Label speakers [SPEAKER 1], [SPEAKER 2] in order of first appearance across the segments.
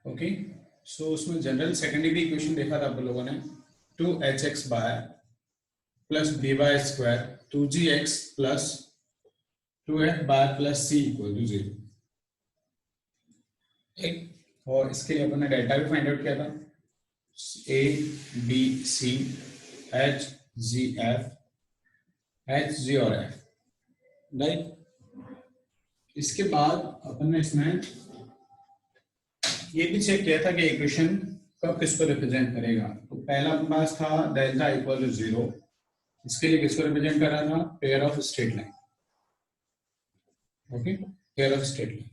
[SPEAKER 1] Okay, सो उसमें general second degree equation देखा था आप लोगों ने, 2hx y plus B Y square 2gx plus 2f bye plus c equal to 0। और इसके लिए अपन ने डेल्टा भी फाइंड आउट किया था, a b c h g f h g और f, राइट। इसके बाद अपन ने इसमें ये भी चेक किया था कि इक्वेशन कब किसको रिप्रेजेंट करेगा। तो पहला अपने पास था डेल्टा इक्वल टू 0, इसके लिए किसको रिप्रेजेंट कर रहा था, pair of straight line. Okay, pair of straight line.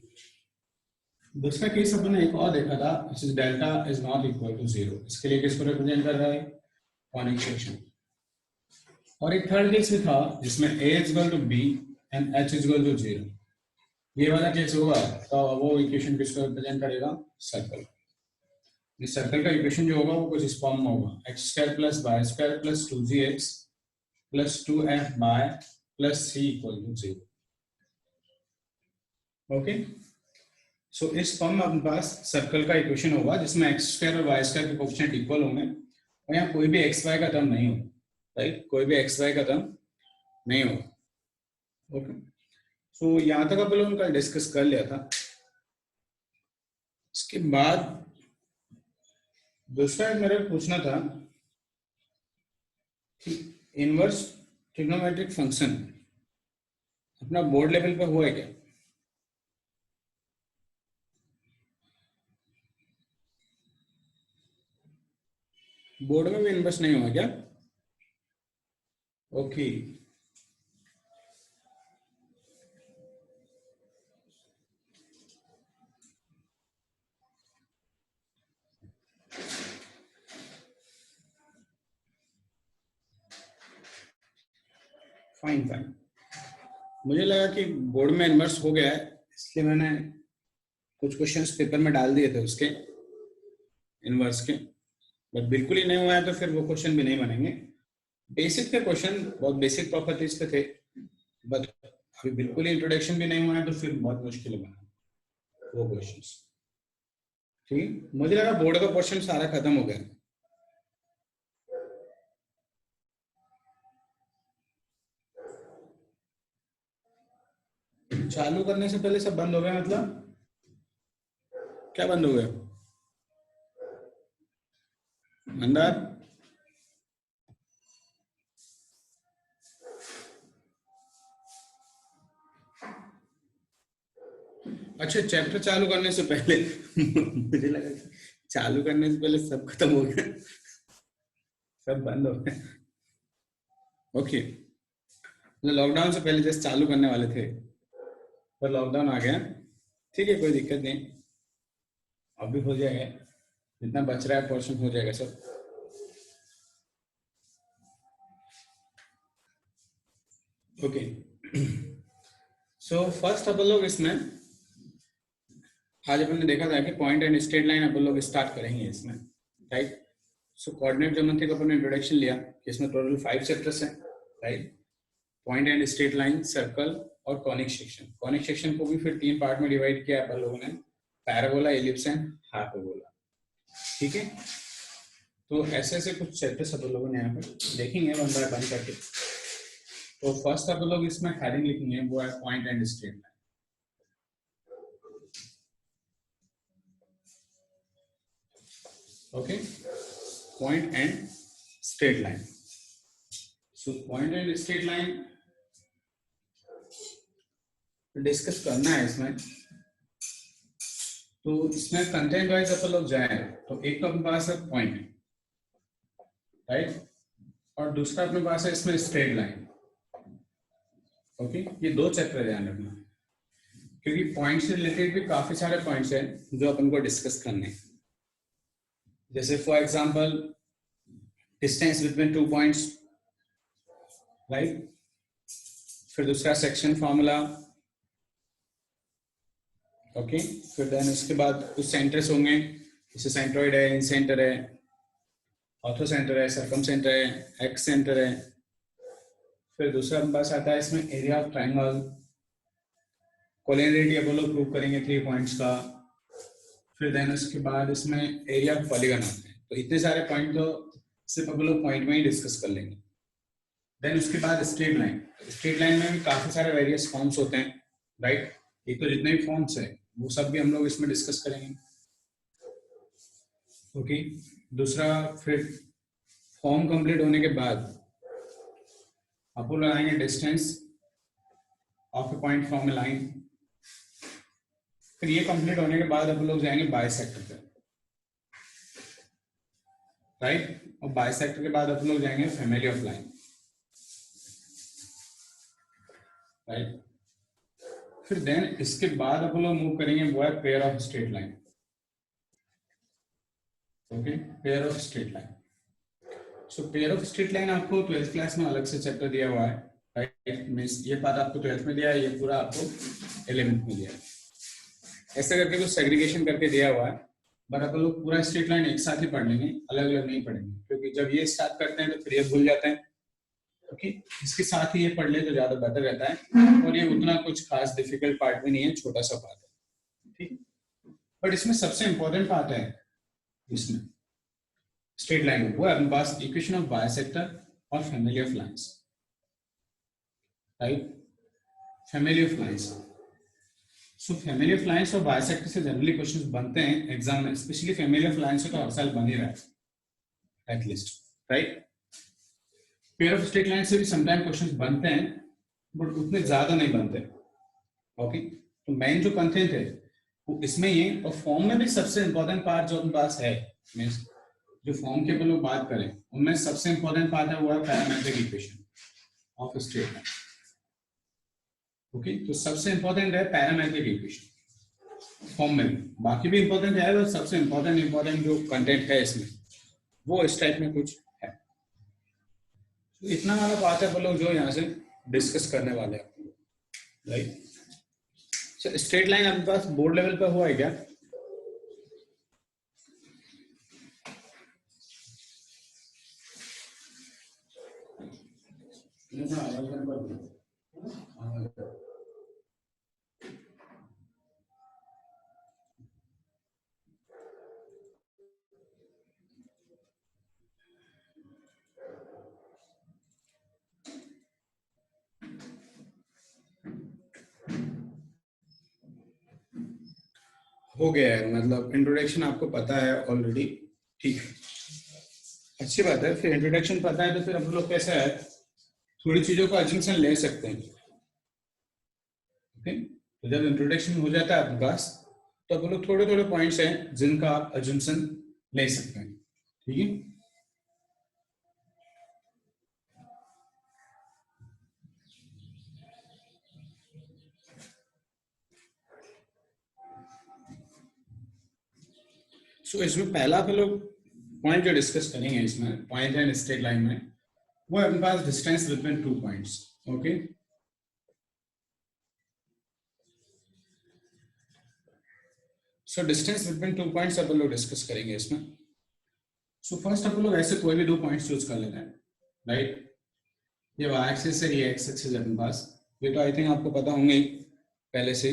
[SPEAKER 1] दूसरा केस अपन ने एक और देखा था, delta is not equal to 0, इसके लिए किसको रिप्रेजेंट कर रहा है, कॉनिक सेक्शन। और एक थर्ड केस भी था जिसमें a is equal to b and h is equal to 0। ये वाला केस होगा तो वो इक्वेशन किसको रिप्रेजेंट करेगा, सर्कल। इस सर्कल का इक्वेशन जो होगा वो कुछ इस फॉर्म में होगा, x square plus y square plus 2gx plus 2f bye plus c equal to 0। Okay, so इस फॉर्म में अपने पास सर्कल का इक्वेशन होगा जिसमें एक्स स्क्वायर और वाई स्क्वायर के कोएफिशिएंट इक्वल होंगे और यहाँ कोई भी एक्स वाई का टर्म नहीं होगा, राइट, कोई भी एक्स वाई का टर्म नहीं होगा। ओके, सो यहाँ तक आप लोगों ने कल डिस्कस कर लिया था। इसके बाद दूसरा मेरे पूछना था कि इनवर्स ट्रिग्नोमेट्रिक फंक्शन अपना बोर्ड लेवल पर हुआ है क्या? बोर्ड में भी इनवर्स नहीं हुआ क्या? Okay, fine fine. मुझे लगा कि बोर्ड में इनवर्स हो गया है, इसलिए मैंने कुछ क्वेश्चंस पेपर में डाल दिए थे उसके इनवर्स के, बट बिल्कुल ही नहीं हुआ है तो फिर वो क्वेश्चन भी नहीं बनेंगे। बेसिक के क्वेश्चन बहुत बेसिक प्रॉपर्टीज पे थे, बट अभी बिल्कुल ही इंट्रोडक्शन भी नहीं हुआ है तो फिर बहुत मुश्किल बना वो क्वेश्चंस। ठीक, मुझे लगा बोर्ड का क्वेश्चन सारा खत्म हो गया। चालू करने से पहले सब बंद हो गया, मतलब क्या बंद हो गया? मंदार, अच्छा चैप्टर चालू करने से पहले मुझे लगा चालू करने से पहले सब खत्म हो गया, सब बंद हो गया। ओके, लॉकडाउन से पहले जैसे चालू करने वाले थे पर लॉकडाउन आ गया, ठीक है, कोई दिक्कत नहीं, अभी हो जाएगा, जितना बच रहा है पोर्शन हो जाएगा सब। ओके, सो फर्स्ट अपन लोग इसमें आज अपन ने देखा था कि पॉइंट एंड स्ट्रेट लाइन अपन लोग स्टार्ट करेंगे इसमें, राइट। सो कोऑर्डिनेट ज्योमेट्री का अपन ने इंट्रोडक्शन लिया कि इसमें टोटल 5 चैप्टर्स हैं, right. Point and straight line, circle और कॉनिक सेक्शन। कॉनिक सेक्शन को भी फिर 3 पार्ट में डिवाइड किया अपन लोगों ने, पैराबोला, एलिप्स एंड हाइपरबोला, ठीक है। तो ऐसे ऐसे कुछ चैप्टर्स अपन लोगों ने यहाँ पर देखेंगे वन बाय वन करके। तो फर्स्ट अपन लोग इसमें हेडिंग लिखेंगे, वो है point and straight line. Okay, point and straight line. So point and straight line discuss करना है इसमें। तो इसमें कंटेंट वाइज अपन लोग जाए तो एक तो अपने पास है पॉइंट, राइट, और दूसरा अपने पास है इसमें स्ट्रेट लाइन। ओके, ये 2 चैप्टर ध्यान रखना, क्योंकि पॉइंट से रिलेटेड भी काफी सारे पॉइंट्स हैं जो अपन को डिस्कस करने हैं। जैसे for example distance between 2 points, right. फिर दूसरा सेक्शन फॉर्मूला, ओके। फिर देन उसके बाद कुछ सेंटर्स होंगे, जैसे सेंट्रोइड है, इन सेंटर है, ऑर्थो सेंटर है, सर्कम सेंटर है, एक्स सेंटर है। फिर दूसरा हमारे पास आता है इसमें एरिया ऑफ ट्रायंगल, कोलिनियरिटी अपन लोग प्रूव करेंगे 3 पॉइंट्स का। फिर देन उसके बाद इसमें एरिया ऑफ पॉलीगन आते हैं। तो इतने सारे पॉइंट तो सिर्फ हम लोग पॉइंट में ही डिस्कस कर लेंगे। देन उसके बाद स्ट्रेट लाइन। स्ट्रेट लाइन में भी काफी सारे वेरियस फॉर्म्स होते हैं, राइट। ये तो जितने भी फॉर्म्स हैं वो सब भी हम लोग इसमें डिस्कस करेंगे। ओके, दूसरा फिर फॉर्म कंप्लीट होने के बाद आप लोग लगाएंगे distance of A point from A line. फिर ये कंप्लीट होने के बाद आप लोग जाएंगे बाइसेक्टर पे, राइट। और बाइसेक्टर के बाद आप लोग जाएंगे फैमिली ऑफ लाइन, राइट। फिर देन इसके बाद आप लोग मूव करेंगे वो है pair of straight line. Okay, pair of straight line. So pair of straight line आपको 12th क्लास में अलग से चैप्टर दिया हुआ है, राइट। मींस ये पार्ट आपको 12th में दिया है, ये पूरा आपको 11th में दिया है। ऐसा करके कुछ सेग्रीगेशन करके दिया हुआ है, बट आप लोग पूरा स्ट्रेट लाइन एक साथ ही पढ़ लेंगे, अलग अलग नहीं पढ़ेंगे, क्योंकि जब ये स्टार्ट करते हैं तो फिर ये भूल जाते हैं। ओके, इसके साथ ही ये पढ़ ले तो ज्यादा बेटर रहता है, और ये उतना कुछ खास डिफिकल्ट पार्ट भी नहीं है, छोटा सा पार्ट है, ठीक। बट इसमें सबसे इंपॉर्टेंट पार्ट है इसमें स्ट्रेट लाइन में, वो है अपने पास इक्वेशन ऑफ बाइसेक्टर और family of lines, right. Family of lines. So family of lines और बाइसेक्टर से जनरली क्वेश्चंस बनते हैं एग्जाम में, स्पेशली फैमिली ऑफ लाइंस से तो हर साल बन ही रहा है at least, right. Pair of straight line से भी समटाइम क्वेश्चंस बनते हैं, बट उतने ज्यादा नहीं बनते। ओके, तो मेन जो कंटेंट है वो इसमें ये, और फॉर्म में भी सबसे इंपॉर्टेंट पार्ट जो अपने पास है, मींस जो फॉर्म के लोग बात करें उनमें सबसे इंपॉर्टेंट पार्ट है वो है parametric equation of straight line. Okay, तो सबसे इंपॉर्टेंट है पैरामेट्रिक इक्वेशन फॉर्म में, बाकी भी इंपॉर्टेंट है, और सबसे इंपॉर्टेंट जो कंटेंट है इसमें वो इस टाइप में कुछ है। तो इतना वाला बात है वो लोग जो यहाँ से डिस्कस करने वाले हैं, राइट। स्ट्रेट लाइन आपके पास बोर्ड लेवल पे हुआ है क्या? हो गया है, मतलब इंट्रोडक्शन आपको पता है ऑलरेडी, ठीक है, अच्छी बात है। फिर इंट्रोडक्शन पता है तो फिर हम लोग कैसा है थोड़ी चीजों का अजम्पशन ले सकते हैं। ओके, तो जब इंट्रोडक्शन हो जाता है आपके पास तो आप लोग थोड़े थोड़े पॉइंट्स हैं जिनका आप अजम्पशन ले सकते हैं, ठीक है। सो इसमें पहला आप लोग पॉइंट जो डिस्कस करेंगे इसमें पॉइंट एंड स्ट्रेट लाइन में, वो है अपने पास distance between 2 points. Okay, so distance between 2 points आप लोग डिस्कस करेंगे इसमें। सो फर्स्ट आप लोग ऐसे कोई भी 2 पॉइंट्स चूज कर लेते हैं, राइट। ये वाई एक्सिस है, ये एक्स एक्सिस है अपने पास, ये तो आई थिंक आपको पता होंगे पहले से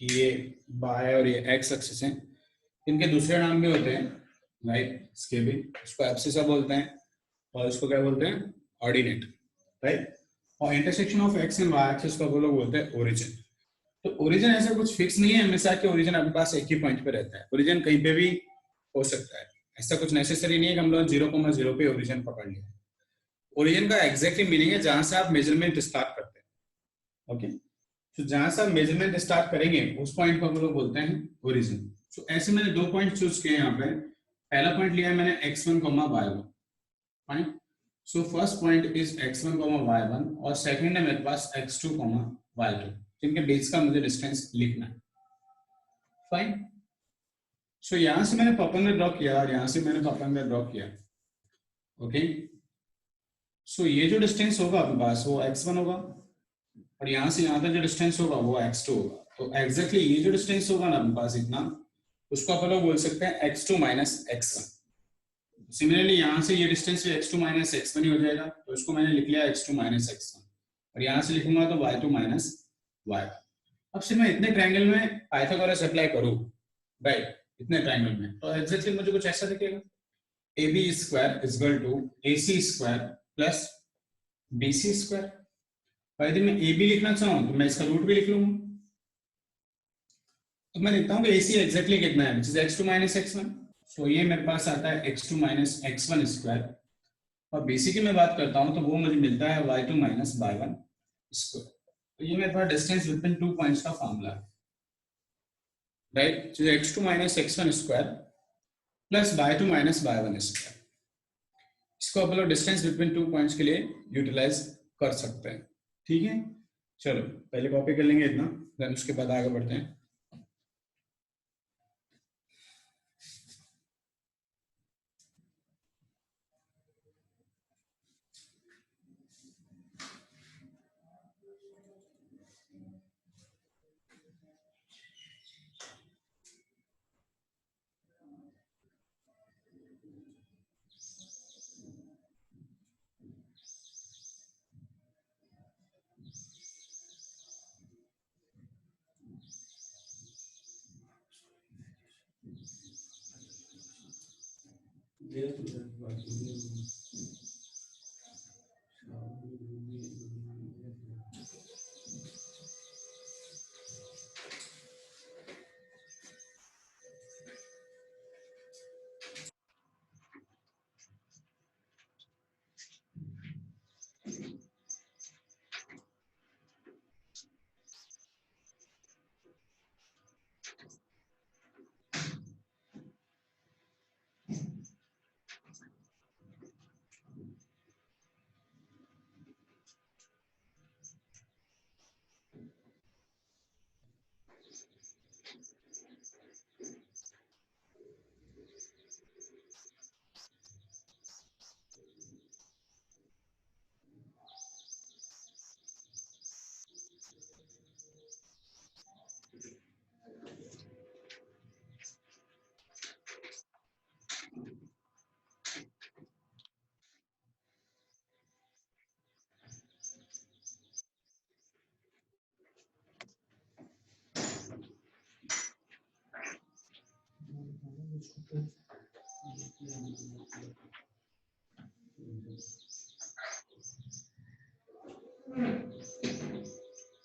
[SPEAKER 1] कि ये वाई और ये एक्स एक्सिस हैं। इनके दूसरे नाम भी होते हैं, राइट। इसके भी इसको एब्सिसा बोलते हैं और इसको क्या बोलते हैं, ऑर्डिनेट, राइट। और intersection of X and Y axis को वो लोग बोलते हैं ओरिजिन। तो ओरिजिन ऐसा कुछ फिक्स नहीं है हमेशा कि ओरिजिन अपने पास एक ही पॉइंट पे रहता है, ओरिजिन कहीं पे भी हो सकता है, ऐसा कुछ नेसेसरी नहीं है कि हम लोग 0,0 पे ओरिजिन पकड़ लिया। ओरिजिन का एग्जैक्टली मीनिंग है जहां से आप मेजरमेंट स्टार्ट करते हैं। ओके, तो जहां से आप मेजरमेंट स्टार्ट करेंगे उस पॉइंट को हम लोग बोलते हैं ओरिजिन। तो ऐसे मैंने 2 पॉइंट चूज किए यहाँ पे। पहला पॉइंट लिया है मैंने x1, y1, fine. So first point is x1, y1 और सेकंड है मेरे पास x2, y2, जिनके बीच का मुझे डिस्टेंस लिखना है, फाइन। सो यहां से मैंने परपेंडिकुलर ड्रॉ किया और यहां से मैंने परपेंडिकुलर ड्रॉ किया। ओके, सो ये जो डिस्टेंस होगा अपने पास वो x1 होगा और यहां से यहां तक जो डिस्टेंस होगा वो x2 होगा। तो एग्जैक्टली ये जो डिस्टेंस होगा ना अपने पास इतना, उसको आप लोग बोल सकते हैं x2 माइनस x1। सिमिलरली यहां से ये डिस्टेंस भी x2 माइनस x1 ही हो जाएगा, तो इसको मैंने लिख लिया x2 माइनस x1 और यहां से लिखूंगा तो y2 माइनस y1। अब सिर्फ मैं इतने ट्रायंगल में पाइथागोरस अप्लाई करूं, राइट, इतने ट्राइंगल में, तो एग्जैक्टली मुझे कुछ ऐसा दिखेगा, A B square is equal to A C square plus B C square. और यदि मैं ए बी लिखना चाहूँ तो मैं इसका रूट भी लिख लूंगा। तो मैं लिखता हूँ कि ए सी एग्जैक्टली कितना है, which is X two minus X one. तो ये मेरे पास आता है X two minus X one square, और बीसी की मैं बात करता हूँ तो वो मुझे मिलता है Y two minus Y one square. तो ये मेरे पास डिस्टेंस बिटवीन 2 पॉइंट्स का फॉर्मूला है, right, X two minus X one square plus Y two minus Y one square. इसको आप लोग डिस्टेंस बिटवीन 2 पॉइंट्स के लिए यूटिलाइज कर सकते हैं। ठीक है, चलो पहले कॉपी कर लेंगे इतना, देन उसके बाद आगे बढ़ते हैं।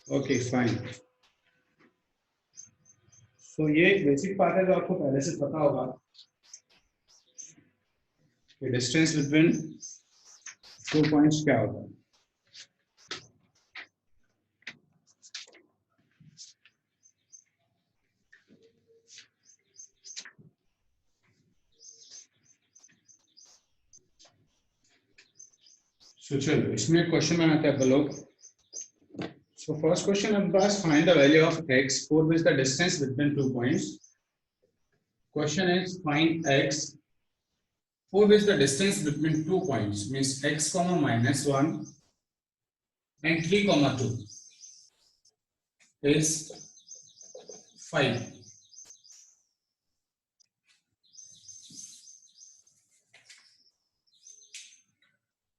[SPEAKER 1] Okay fine. सो ये एक बेसिक पार्ट है जो आपको पहले से पता होगा कि डिस्टेंस बिटवीन 2 पॉइंट्स क्या होता है। सो चलो इसमें क्वेश्चन बनाते हैं आप लोग। So first question of us, find the value of x for which the distance between 2 points. Question is find x for which the distance between 2 points means x comma minus 1 and 3 comma 2 is 5.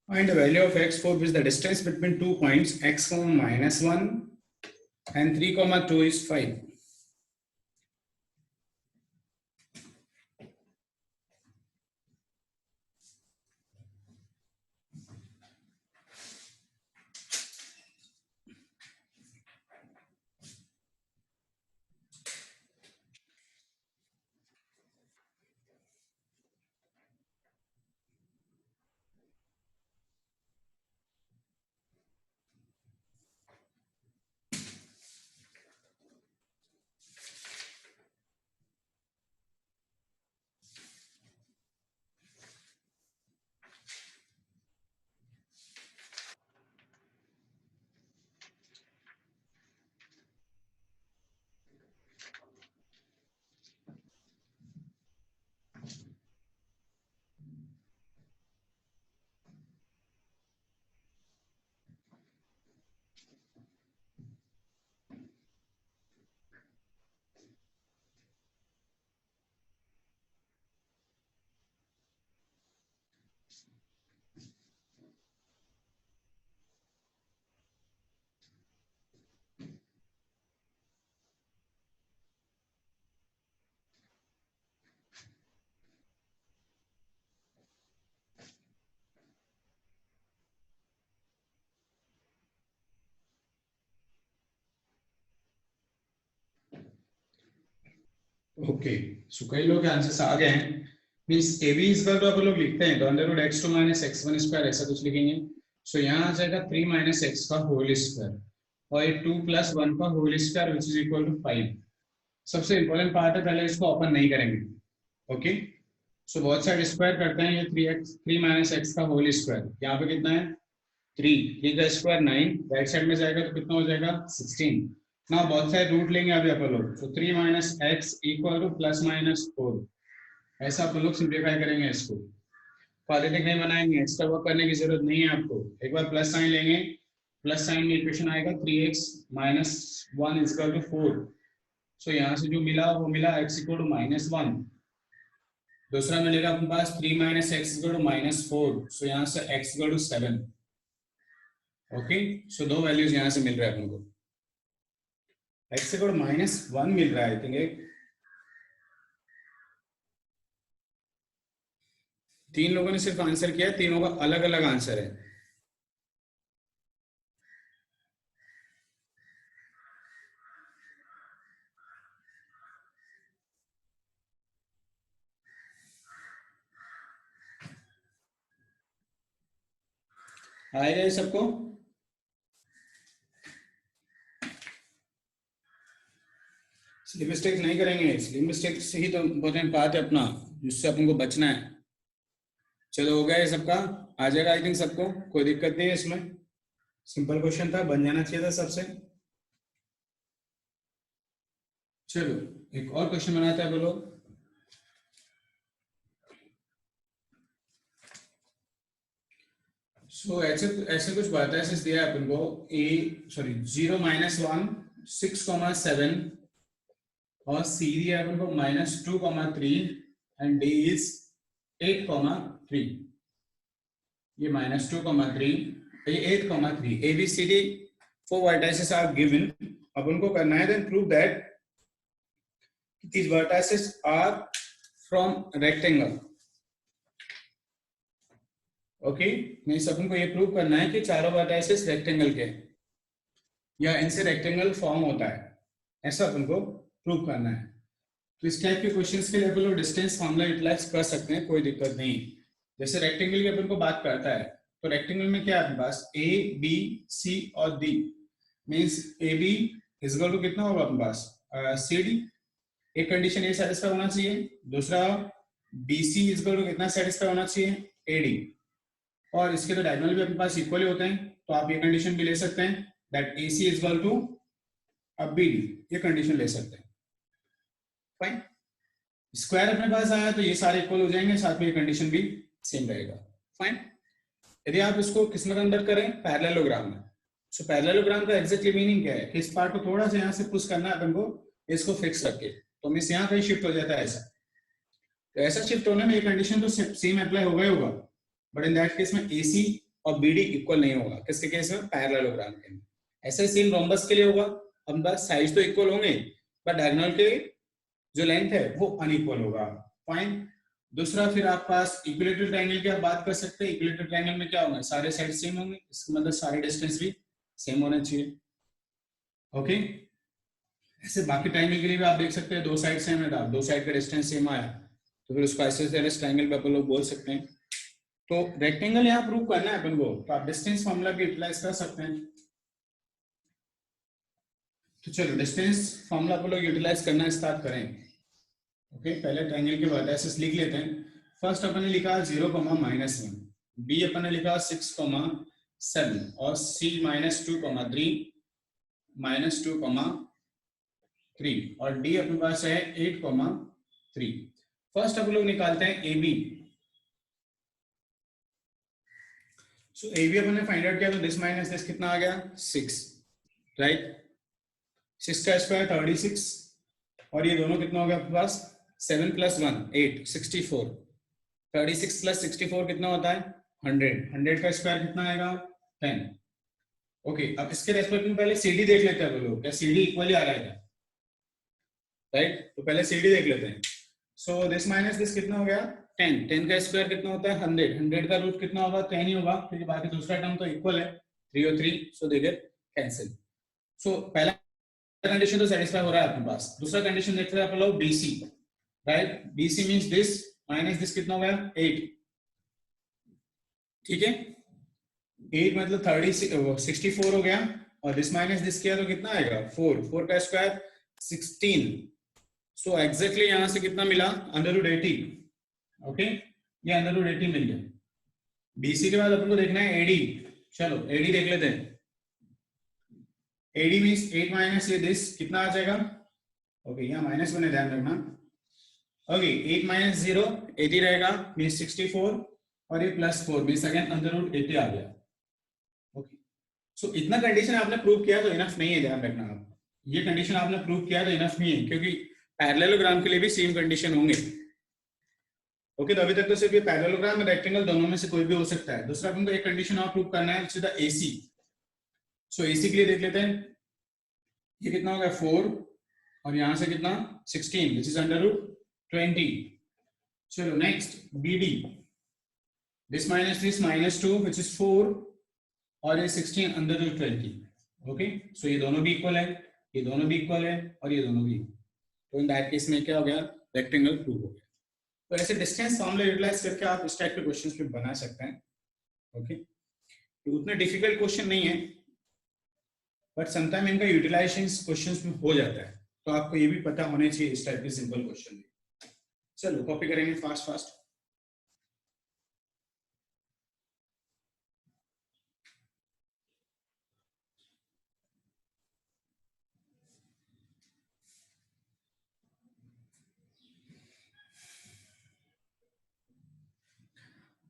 [SPEAKER 1] Find the value of x for which the distance between 2 points x comma minus 1 and 3 comma 2 is 5. Okay, so कई लोग answers आ गए हैं। Means A B is equal to आप लोग लिखते हैं तो under root X two minus X one square ऐसा कुछ लिखेंगे। सो यहाँ आ जाएगा 3 माइनस एक्स का होल स्क्वायर और ये 2 प्लस 1 का whole square which is equal to 5। सबसे इंपॉर्टेंट पार्ट है, पहले इसको ओपन नहीं करेंगे। ओके, सो बहुत साइड स्क्वायर करते हैं। ये 3 माइनस एक्स का होल स्क्वायर यहाँ पे कितना है 3 का स्क्वायर 9, राइट साइड में जाएगा तो कितना हो जाएगा 16। ना बहुत सारे रूट लेंगे अभी अपन लोग, तो 3 minus X equal two plus minus 4, ऐसा अपन लोग सिंप्लीफाई करेंगे इसको। क्वाड्रेटिक नहीं बनाएंगे, एक्स्ट्रा वर्क करने की जरूरत नहीं है आपको। एक बार प्लस साइन लेंगे, प्लस साइन में इक्वेशन आएगा 3x minus 1 equal to 4। So यहाँ से जो मिला वो मिला x इक्वल टू माइनस 1। दूसरा मिलेगा अपने पास 3 minus X equal to minus 4। So यहाँ से x equal to 7। Okay, so दो वैल्यूज यहाँ से मिल रहा है अपन को। x इक्वल टू माइनस 1 मिल रहा है, आई थिंक। तीन लोगों ने सिर्फ आंसर किया है, तीनों का अलग अलग आंसर है। आएगा ये सबको? स्लिप मिस्टेक्स नहीं करेंगे, स्लिप मिस्टेक्स से ही तो इम्पोर्टेंट पार्ट है अपना, जिससे अपन को बचना है। चलो हो गया ये सबका, आ जाएगा आई थिंक सबको, कोई दिक्कत नहीं है इसमें। सिंपल क्वेश्चन था, बन जाना चाहिए था सबसे। चलो एक और क्वेश्चन बनाते हैं बोलो। सो ऐसे ऐसे कुछ बताया ऐसे दिया है अपन को, 0 माइनस 1 6,7 और सी दिया है अपन को -2,3 एंड डी इज 8,3। ये -2,3, ये 8,3। ABCD 4 vertices are given। अब उनको करना है then prove that these vertices are from rectangle। Okay, means अपन को ये प्रूव करना है कि चारों वर्टाइसेस रेक्टेंगल के हैं या इनसे रेक्टेंगल फॉर्म होता है, ऐसा अपन को प्रूव करना है। तो इस टाइप के क्वेश्चंस के लिए अपन लोग डिस्टेंस फॉर्मूला यूटिलाइज कर सकते हैं, कोई दिक्कत नहीं। जैसे रेक्टेंगल की अपन को बात करता है तो रेक्टेंगल में क्या है अपने पास A B C और D। Means AB is equal to कितना होगा अपने पास CD। एक कंडीशन ये सेटिस्फाई होना चाहिए, दूसरा BC इज इक्वल टू कितना सेटिस्फाई होना चाहिए AD। और इसके तो डायगोनल भी अपने पास इक्वली होते हैं, तो आप ये कंडीशन भी ले सकते हैं that AC is equal to BD, ये कंडीशन ले सकते हैं। फाइन, स्क्वायर अपने पास आया तो ये सारे इक्वल हो जाएंगे, साथ में ये कंडीशन भी सेम रहेगा। फाइन, यदि आप इसको किस में कन्वर्ट करें पैरेललोग्राम में। सो पैरेललोग्राम का एग्जैक्टली मीनिंग क्या है कि इस पार्ट को थोड़ा सा यहाँ से पुश करना है अपन को, इसको फिक्स करके, तो मींस यहाँ कहीं शिफ्ट हो जाता है ऐसा। तो ऐसा शिफ्ट होने में ये कंडीशन तो सेम अप्लाई होगा ही होगा, बट इन दैट केस में AC और BD इक्वल नहीं होगा। किसके केस में पैरेललोग्राम के में। ऐसे सेम रोम्बस के लिए होगा, अब बस साइज तो इक्वल होंगे बट डायगोनल के जो लेंथ है वो अनइक्वल होगा। फाइन, दूसरा फिर आप पास इक्विलेटरल ट्रायंगल की आप बात कर सकते हैं। इक्विलेटरल ट्रायंगल में क्या होगा, सारे साइड सेम होंगे, इसका मतलब सारे डिस्टेंस भी सेम होना चाहिए। ओके, ऐसे बाकी ट्रायंगल के लिए भी आप देख सकते हैं, दो साइड सेम है, दो साइड का डिस्टेंस सेम आया तो फिर उसको आइसोसेलेस ट्रायंगल पे अपन लोग बोल सकते हैं। तो रेक्टेंगल यहाँ प्रूव करना है अपन को, तो आप डिस्टेंस फॉर्मूला भी यूटिलाइज कर सकते हैं। तो चलो डिस्टेंस फॉर्मूला अपन लोग यूटिलाइज करना स्टार्ट करें। ओके, पहले ट्रायंगल के वर्टाइसेस लिख लेते हैं। फर्स्ट अपन ने लिखा 0, -1, B अपन ने लिखा 6,7 और C -2,3 -2,3 और D अपने पास है 8,3। फर्स्ट अपन लोग निकालते हैं AB। सो AB अपन ने फाइंड आउट किया तो दिस माइनस दिस कितना आ गया 6, राइट। 6 का स्क्वायर 36 और ये दोनों कितना हो गया आपके पास 7 + 1 8 64। 36 + 64 कितना होता है 100। 100 का स्क्वायर कितना आएगा 10। ओके, अब इसके रेस्पेक्ट में पहले CD देख लेते हैं लोग, क्या CD इक्वली आ रहा है क्या, राइट। तो पहले CD देख लेते हैं। सो दिस माइनस दिस कितना हो गया 10। 10 का स्क्वायर कितना होता है 100। 100 का रूट कितना होगा 10 ही होगा, क्योंकि बाकी दूसरा टर्म तो इक्वल है 3 और 3, सो दे गेट कैंसिल। सो पहला कंडीशन तो सेटिस्फाई हो रहा है अपने पास। दूसरा कंडीशन देखते हैं अपन लोग BC। Right, BC means this minus this कितना हो गया 8, ठीक है, 8 मतलब 64 हो गया, और दिस माइनस दिस किया तो कितना आएगा 4, 4 का स्क्वायर 16, सो एग्जैक्टली यहां से कितना मिला √80, ओके, ये √80 मिल गया। BC के बाद अपन को देखना है AD, चलो AD देख लेते हैं। AD मींस 8 माइनस ये दिस कितना आ जाएगा, ओके यहाँ माइनस में ध्यान रखना, ओके 8 माइनस 0 80 रहेगा मींस 64, और ये +4 मींस अगेन √80 आ गया, ओके। सो इतना कंडीशन आपने प्रूव किया तो इनफ नहीं है, ध्यान रखना आप, ये कंडीशन आपने प्रूव किया तो इनफ नहीं है, क्योंकि पैरेललोग्राम के लिए भी सेम कंडीशन होंगे, ओके। तो अभी तक तो सिर्फ ये पैरेललोग्राम और रेक्टेंगल दोनों में से कोई भी हो सकता है। दूसरा अपन को एक कंडीशन और प्रूव करना है, द AC। सो AC के लिए देख लेते हैं, ये कितना हो गया 4, और यहां से कितना 16 विच इज √20। चलो next BD, this minus this -2 which is 4, और ये 16 √20, ओके। सो ये दोनों भी इक्वल है, ये दोनों भी इक्वल है, और ये दोनों भी, तो इन दैट केस में क्या हो गया रेक्टेंगल प्रूव हो गया। तो ऐसे डिस्टेंस फॉर्मूला यूटिलाइज करके आप इस टाइप के क्वेश्चंस भी बना सकते हैं, ओके। तो उतना डिफिकल्ट क्वेश्चन नहीं है, बट समटाइम इनका यूटिलाइजेशन क्वेश्चंस में हो जाता है, तो आपको ये भी पता होने चाहिए इस टाइप के सिंपल क्वेश्चन भी। चलो कॉपी करेंगे फास्ट फास्ट।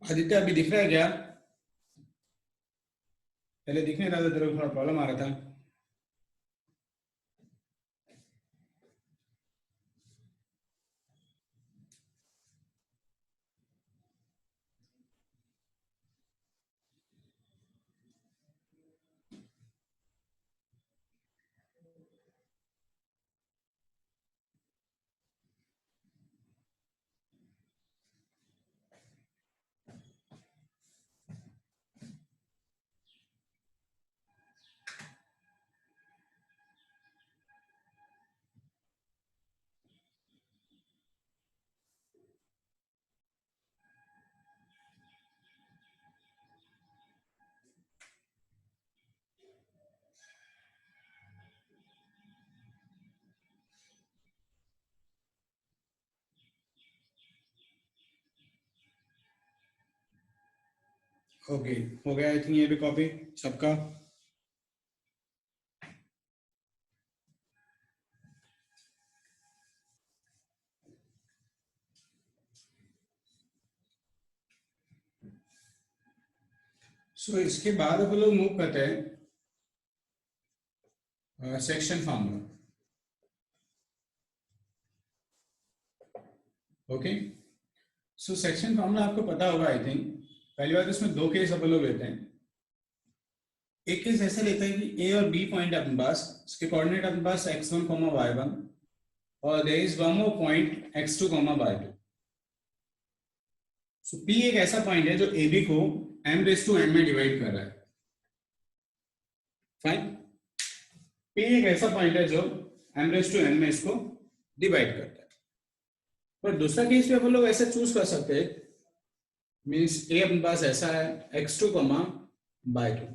[SPEAKER 1] आदित्य अभी दिख रहा है क्या? पहले दिख नहीं रहा था, तेरे को थोड़ा प्रॉब्लम आ रहा था। ओके हो गया आई थिंक ये भी कॉपी सबका। सो इसके बाद अब लोग मूव करते हैं section formula, okay. So section formula आपको पता होगा आई थिंक। पहली बात इसमें दो केस अपन लोग लेते हैं। एक केस ऐसे लेते हैं कि ए और बी पॉइंट अपने पास, इसके कोऑर्डिनेट अपने पास x1, y1, और there is one more point x2, y2। So P एक ऐसा पॉइंट है जो AB को m⁻n में डिवाइड कर रहा है, फाइन। P एक ऐसा पॉइंट है जो m⁻n में इसको डिवाइड करता है। पर दूसरा केस भी अपन लोग ऐसा चूज कर सकते हैं, मीन्स A अपने पास ऐसा है x2, y2,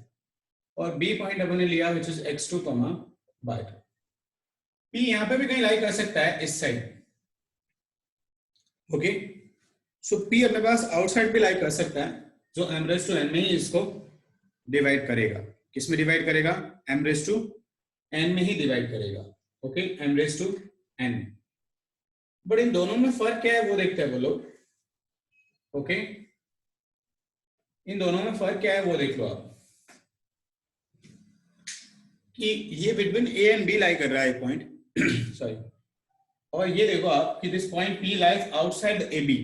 [SPEAKER 1] और B पॉइंट अपन ने लिया which is x2, y2। P यहां पे भी कहीं लाई कर सकता है इस साइड, ओके। सो P अपने पास आउटसाइड भी लाई कर सकता है, जो m⁻n में ही इसको डिवाइड करेगा। किस में डिवाइड करेगा? m⁻n में ही डिवाइड करेगा, ओके, m⁻n। बट इन दोनों में फर्क क्या है वो देखते हैं वो लोग, ओके। इन दोनों में फर्क क्या है वो देख लो आप, कि ये बिटवीन A एंड B लाई कर रहा है पॉइंट सॉरी, और ये देखो आप कि this point P lies outside AB,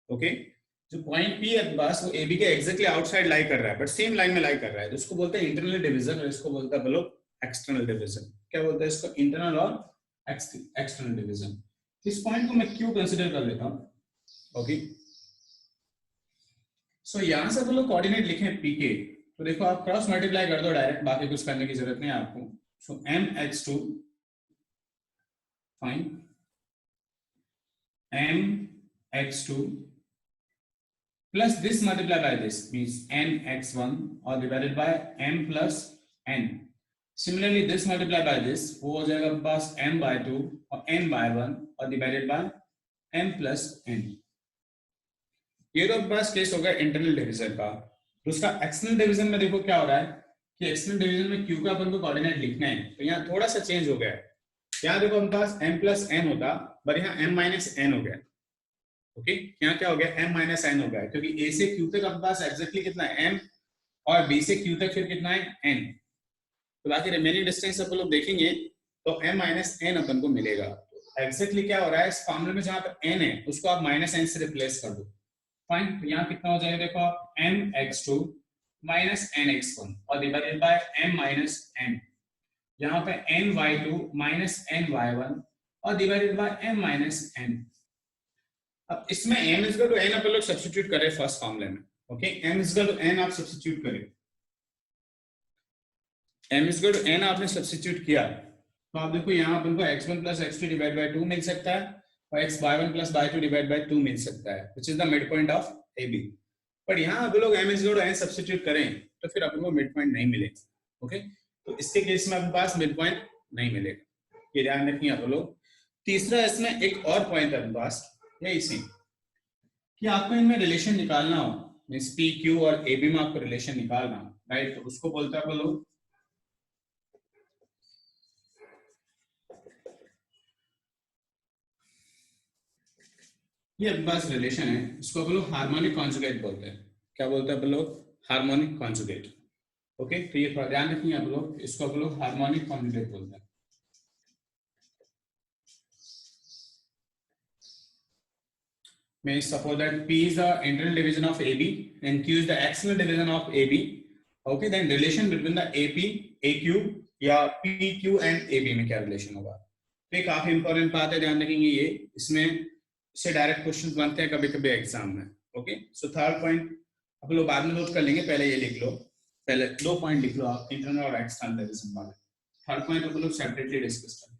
[SPEAKER 1] okay. जो पॉइंट P है बस वो AB के एग्जैक्टली आउटसाइड लाई कर रहा है, बट सेम लाइन में लाई कर रहा है, तो इसको बोलते हैं इंटरनल डिवीजन, और इसको बोलता है बोलो एक्सटर्नल डिवीजन। क्या बोलते हैं इसको? इंटरनल और एक्सटर्नल डिवीजन। इस पॉइंट को मैं क्यों कंसीडर कर लेता हूं, ओके। सो यहां से तो लोग कोऑर्डिनेट लिखे P के, तो देखो आप क्रॉस मल्टीप्लाई कर दो डायरेक्ट, बाकी कुछ करने की जरूरत नहीं है आपको। सो mx2 fine mx2 plus this multiplied by this means nx1 or divided by m plus n. Similarly this multiplied by this वो हो जाएगा अपने पास m by 2 और n by 1 और divided by m plus n. ये तो अपने पास केस हो गया इंटरनल डिवीजन का. तो उसका एक्सटर्नल डिवीजन में देखो क्या हो रहा है कि एक्सटर्नल डिवीजन में q का अपन को कोऑर्डिनेट लिखना है, तो यहाँ थोड़ा सा चेंज हो गया है. यहाँ देखो अपने पास m plus n होता पर यहाँ m minus n हो गया. ओके यहाँ क्या हो गया m minus n हो गया क्योंकि a से q तक अपने पास एग्जैक्टली कितना है m और b से q तक फिर कितना है n. तो बाकी रिमेनिंग डिस्टेंस अपन लोग देखेंगे तो m minus n अपन को मिलेगा. एग्जैक्टली क्या हो रहा है इस फॉर्मूले में जहां पर n है उसको आप minus n से रिप्लेस कर दो. फाइन. तो यहाँ कितना हो जाएगा देखो आप mx2 minus nx1 और divided by m minus n. यहाँ पे ny2 minus ny1 और divided by m minus n. अब इसमें m is equal to n अपन लोग सब्स्टिट्यूट करें फर्स्ट फॉर्मूले में. Okay m is equal to n आप सब्स्टिट्यूट करें. m is equal to n आपने सब्स्टिट्यूट किया तो आप देखो यहाँ अपन को x1 plus x2 divide by 2 मिल सकता है और x by 1 plus by 2 divide by 2 मिल सकता है which is the midpoint of AB. पर यहाँ अब लोग m is equal to n substitute करें तो फिर अपन को मिड पॉइंट नहीं मिलेगा. ओके तो इसके केस में अपने पास मिड पॉइंट नहीं मिलेगा, ये ध्यान रखिए आप लोग. तीसरा इसमें एक और पॉइंट है अपने पास यही सी कि आपको इनमें रिलेशन निकालना हो मींस पी क्यू और ए बी में आपको रिलेशन निकालना हो राइट. तो उसको बोलते हैं अपन लोग ये अपने पास रिलेशन है इसको अपन लोग हार्मोनिक कॉन्जुगेट बोलते हैं. क्या बोलते हैं अपन लोग? Harmonic conjugate. ओके तो ये थोड़ा ध्यान रखिए आप लोग, इसको अपन लोग हार्मोनिक कॉन्जुगेट बोलते हैं. May suppose that P is the internal division of AB and Q is the external division of AB. Okay, then relation between the AP, AQ या PQ and AB में क्या relation होगा? तो ये काफी important बात है, ध्यान रखेंगे. ये इसमें से डायरेक्ट क्वेश्चन बनते हैं कभी कभी एग्जाम में. ओके सो थर्ड पॉइंट आप लोग बाद में नोट कर लेंगे, पहले ये लिख लो. पहले 2 पॉइंट लिख लो आप इंटरनल और एक्सटर्नल डिवीजन वाले. थर्ड पॉइंट आप लोग सेपरेटली डिस्कस करें.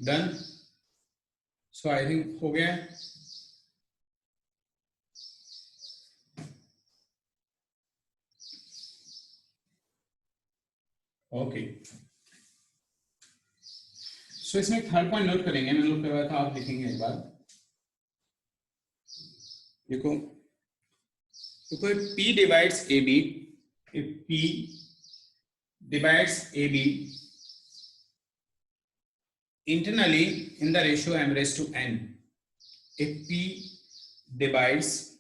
[SPEAKER 1] डन. सो आई थिंक हो गया. ओके सो इसमें थर्ड पॉइंट नोट करेंगे. मैंने लोग करवाया था, आप लिखेंगे एक बार. देखो देखो P divides AB, if P divides AB internally in the ratio m raised to n, if P divides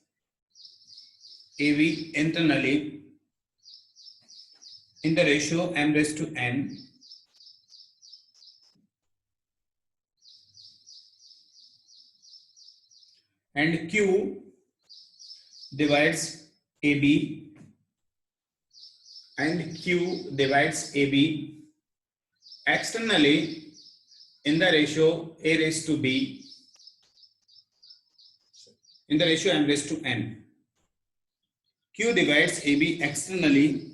[SPEAKER 1] AB internally in the ratio m raised to n, and Q divides AB and Q divides AB externally in the ratio a raised to b in the ratio m raised to n. Q divides AB externally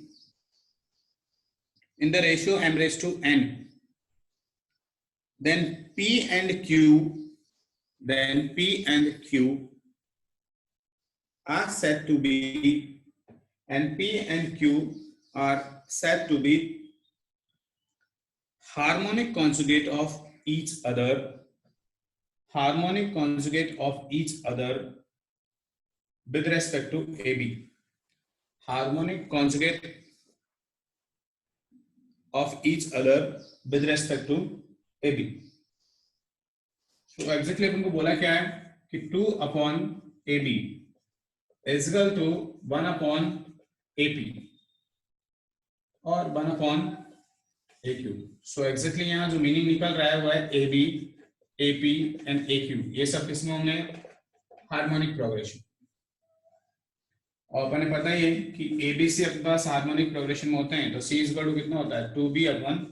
[SPEAKER 1] in the ratio m raised to n. Then P and Q are said to be, and P and Q are said to be harmonic conjugate of each other. harmonic conjugate of each other with respect to AB. Harmonic conjugate of each other with respect to AB. So exactly अपन को बोला क्या है कि 2 upon AB is equal to 1 upon AP और 1 upon AQ. So exactly यहाँ जो meaning निकल रहा है वो है AB, AP and AQ. ये सब किसमें होंगे? Harmonic progression. और अपने पता ही है कि ABC अपने पास हार्मोनिक प्रोग्रेशन में होते हैं तो C इज इक्वल टू कितना होता है? 2B upon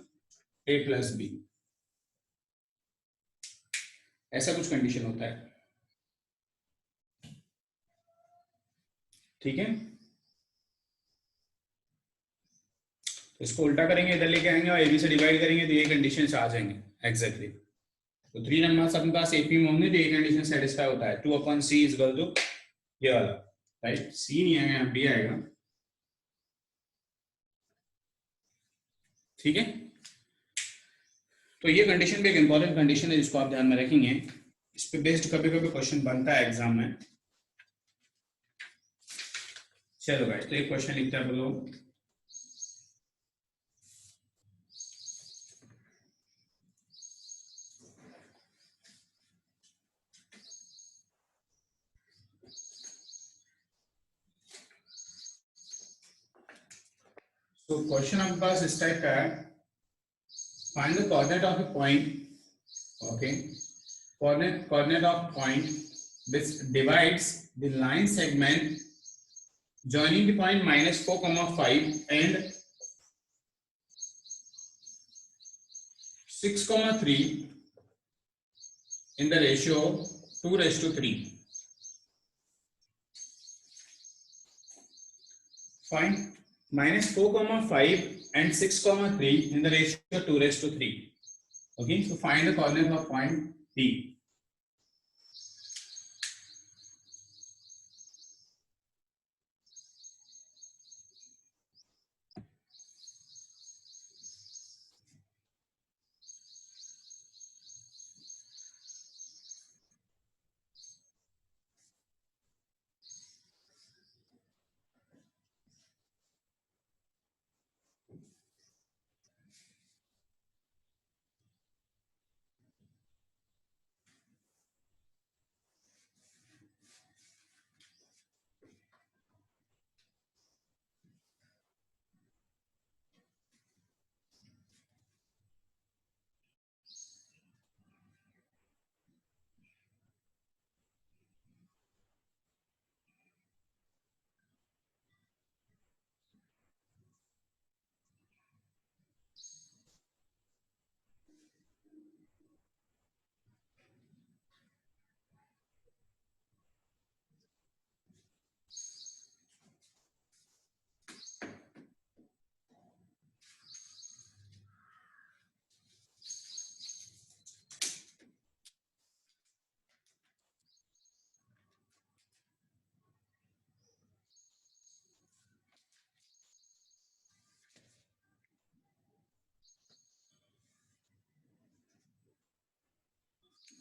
[SPEAKER 1] A plus B. ऐसा कुछ कंडीशन होता है. ठीक है, तो इसको उल्टा करेंगे, इधर लेके आएंगे और AB से डिवाइड करेंगे तो ये कंडीशन आ जाएंगे एग्जैक्टली. तो 3 नंबर्स अपने पास AP में होंगे तो ये कंडीशन सेटिस्फाई होता है. 2 upon C is equal to ये वाला, राइट? C नहीं आएगा, यहाँ B आएगा. ठीक है, तो ये कंडीशन भी एक इंपॉर्टेंट कंडीशन है जिसको आप ध्यान में रखेंगे. इस पे बेस्ड कभी कभी क्वेश्चन बनता है एग्जाम में. चलो भाई, तो एक क्वेश्चन लिखते हैं बोलो. तो क्वेश्चन आपके पास इस टाइप का है. Find the coordinate of a point. Okay, coordinate of point which divides the line segment joining the point -4,5 and 6,3 in the ratio 2:3. Find -4,5 and 6,3 in the ratio 2:3. Okay, so find the coordinate of point P.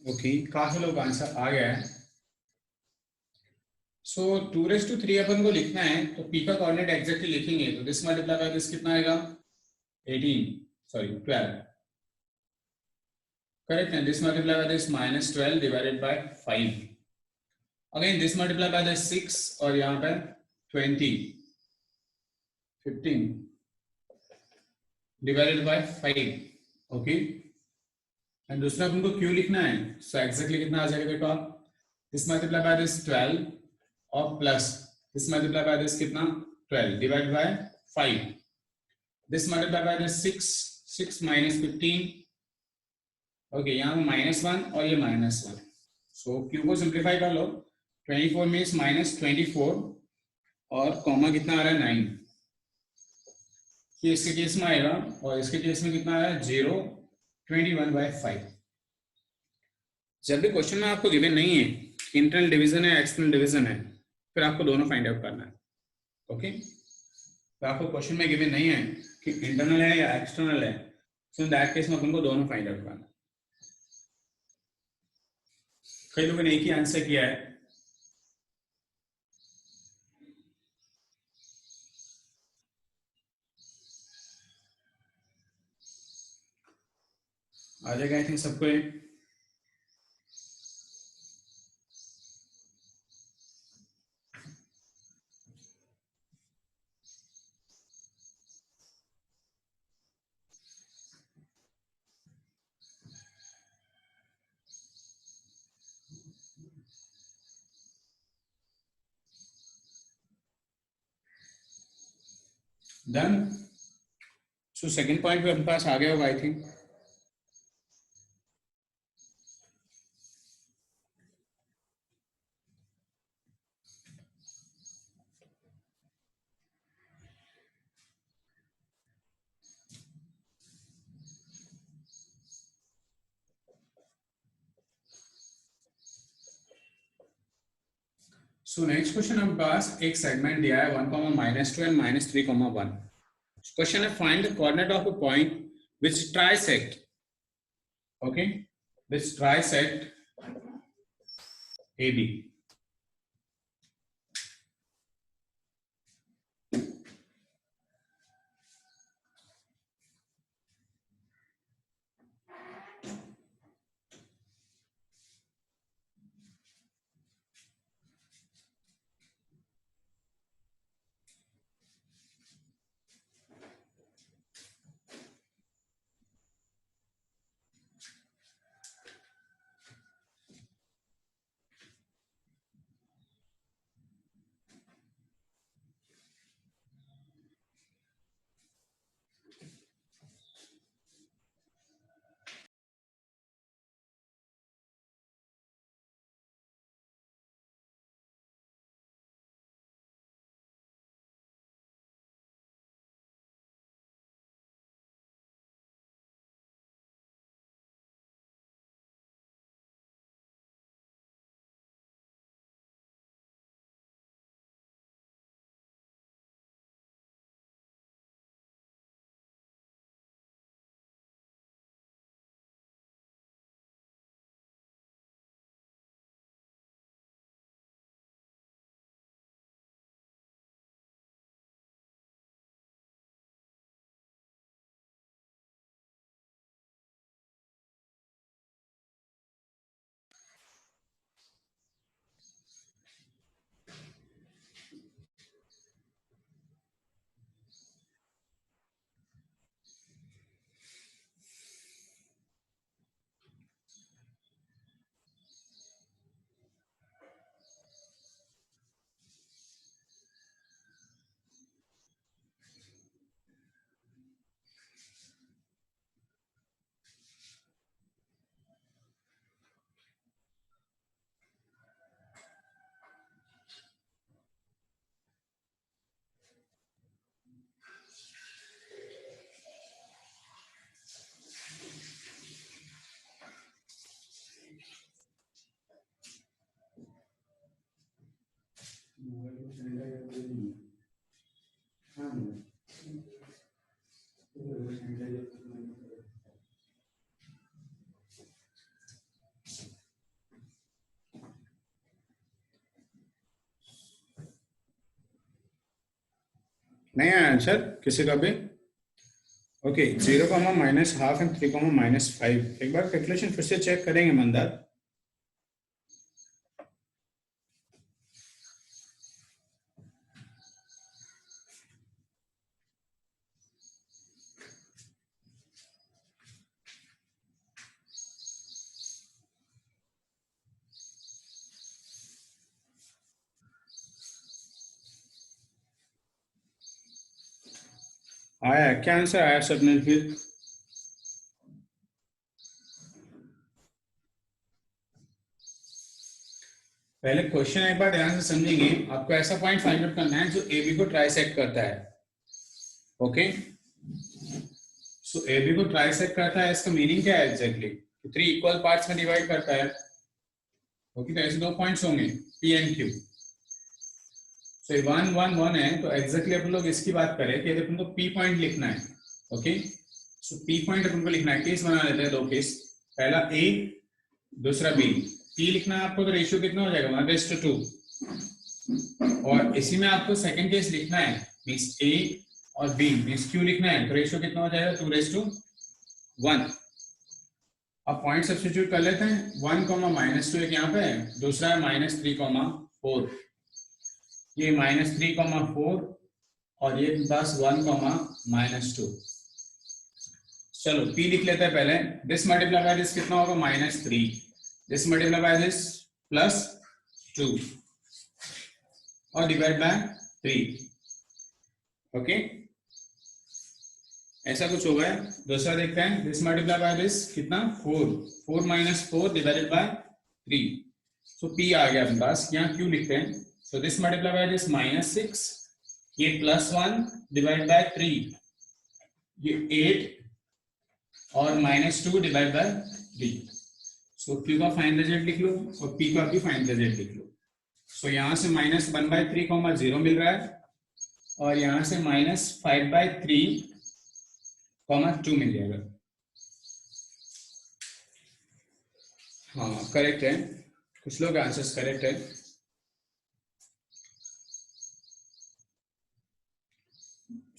[SPEAKER 1] Okay, काफी लोग answer आ गया है. सो 2:3 अपन को लिखना है तो P का coordinate exactly लिखेंगे तो दिस मल्टीप्लाई बाय दिस कितना आएगा? 12. करेक्ट है. This multiply by this -12 divided by 5. Again this multiply by this 6 और यहाँ पे 20 15 डिवाइडेड बाय 5. ओके, एंड दूसरा अपन को Q लिखना है. सो एग्जैक्टली कितना आ जाएगा देखो आप. दिस मल्टीप्लाई बाय दिस 12 और plus this multiply by this कितना 12 divide by 5. This multiply by this 6 minus 15. Okay, यहाँ -1 और ये -1. सो Q को सिंप्लीफाई कर लो. 24 मीन्स -24 और कॉमा कितना आ रहा है 9. ये इसके केस में आएगा और इसके केस में कितना आ रहा है 0. 21/5. जब भी क्वेश्चन में आपको गिवन नहीं है इंटरनल डिवीजन है एक्सटर्नल डिवीजन है फिर आपको दोनों फाइंड आउट करना है. ओके, तो आपको क्वेश्चन में गिवन नहीं है कि इंटरनल है या एक्सटर्नल है, सो इन दैट केस में अपन को दोनों फाइंड आउट करना है. कई लोगों ने एक ही आंसर किया है। आ जाएगा आई थिंक सबको। डन। सो सेकंड पॉइंट भी अपने पास आ गया होगा I think. So next question हमारे पास एक सेगमेंट दिया है 1, -2 एंड -3, 1। क्वेश्चन है find the coordinate of a point which trisect, okay, which trisect AB। नहीं आया आंसर किसी का भी? Okay, 0, -½ and 3, -5। एक बार कैलकुलेशन फिर से चेक करेंगे मंदार। आया क्या आंसर आया सबने? फिर पहले क्वेश्चन एक बार ध्यान से समझेंगे। आपको ऐसा पॉइंट फाइंड आउट करना है जो AB को ट्राइसेक्ट करता है। ओके, सो AB को ट्राइसेक्ट करता है, इसका मीनिंग क्या है एग्जैक्टली? 3 इक्वल पार्ट्स में डिवाइड करता है। ओके, तो ऐसे 2 पॉइंट्स होंगे P एंड Q। सो 1, 1, 1 है, तो एग्जैक्टली अपन लोग इसकी बात करें कि अपन को P पॉइंट लिखना है। ओके, सो P पॉइंट अपन को लिखना है। केस बना लेते हैं 2 केस, पहला A, दूसरा B। P लिखना है आपको तो रेशियो कितना हो जाएगा 1:2, और इसी में आपको सेकंड केस लिखना है मींस A और B मींस Q लिखना है तो रेशियो कितना हो जाएगा 2:1। अब पॉइंट सब्स्टिट्यूट कर लेते हैं, 1, -2 एक यहाँ पे है, दूसरा है -3, 4, ये -3, 4 और ये बस 1, -2। चलो P लिख लेते हैं पहले, दिस मल्टीप्लाई बाय दिस कितना होगा -3, दिस मल्टीप्लाई बाय दिस +2 और डिवाइड बाय 3। ओके, ऐसा कुछ होगा। दूसरा देखते हैं, दिस मल्टीप्लाई बाय दिस कितना 4 -4 डिवाइडेड बाय 3, सो P आ गया अपने पास। यहाँ Q लिखते हैं, सो दिस मल्टीप्लाई बाय दिस -6, ये +1 डिवाइड बाय 3, ये 8 और -2 डिवाइड बाय 3। सो Q का फाइनल रिजल्ट लिख लो और P का भी फाइनल रिजल्ट लिख लो। सो यहाँ से -1/3, 0 मिल रहा है और यहाँ से -5/3, 2 मिल जाएगा। हाँ करेक्ट है, कुछ लोग आंसर्स करेक्ट है।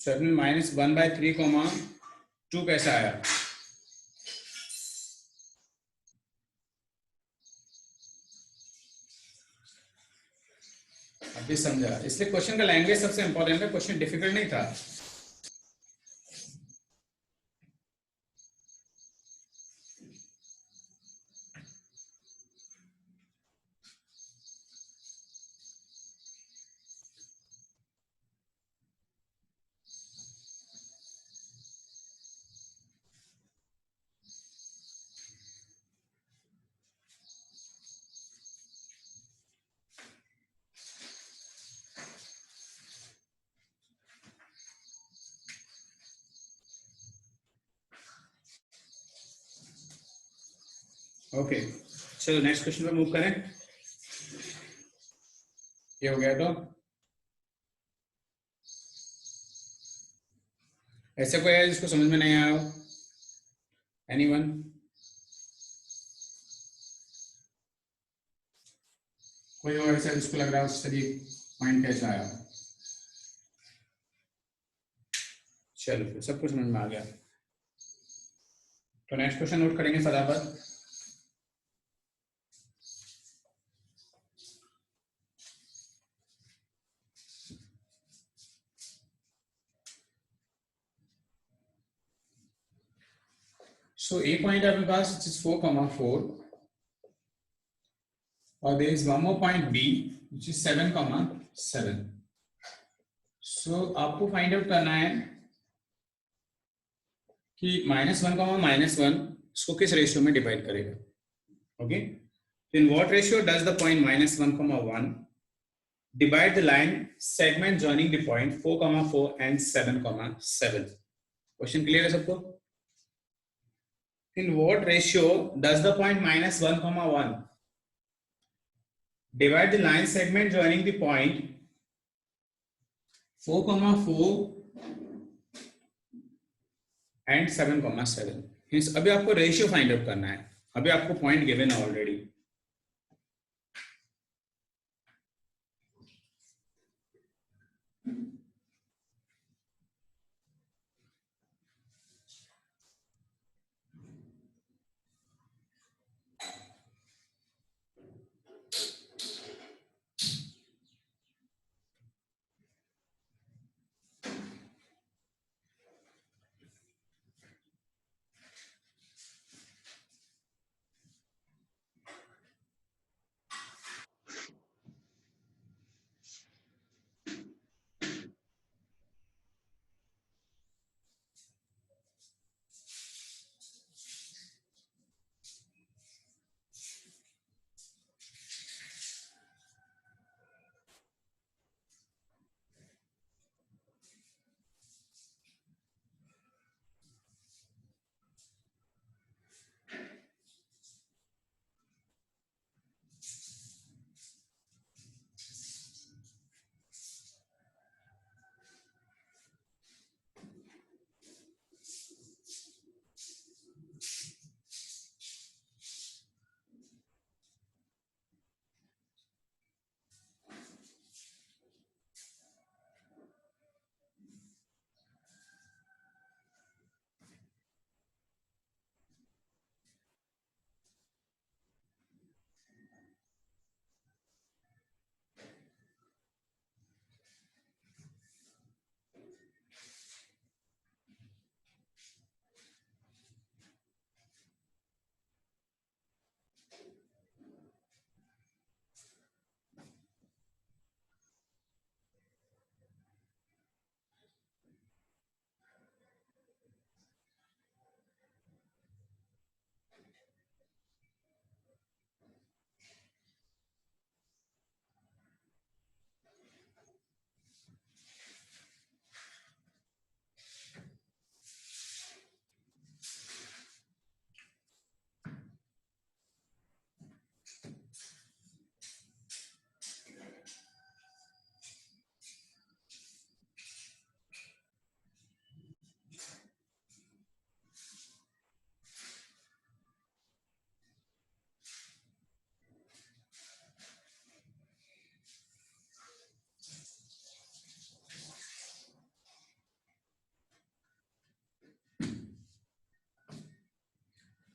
[SPEAKER 1] सर में -1/3, 2 कैसा आया? अभी समझा, इसलिए क्वेश्चन का लैंग्वेज सबसे इंपॉर्टेंट है, क्वेश्चन डिफिकल्ट नहीं था। ओके चलो नेक्स्ट क्वेश्चन पे मूव करें। ये हो गया, तो ऐसे कोई है जिसको समझ में नहीं आया हो? एनीवन? कोई और ऐसा जिसको लग रहा है उससे भी पॉइंट कैसा आया? चलो फिर सब कुछ समझ में आ गया, तो नेक्स्ट क्वेश्चन नोट करेंगे फटाफट। So A point है अपने पास, which is 4, 4 और there is one more point B which is 7, 7. So आपको फाइंड आउट करना है कि -1, -1 इसको किस रेशियो में डिवाइड करेगा। Okay, in what ratio does the point -1, 1 divide the line segment joining the point 4, 4 and 7, 7? Question clear है सबको? In what ratio does the point -1, 1 divide the line segment joining the point 4, 4 and 7, 7? Means अभी आपको ratio find out करना है, अभी आपको point given है already.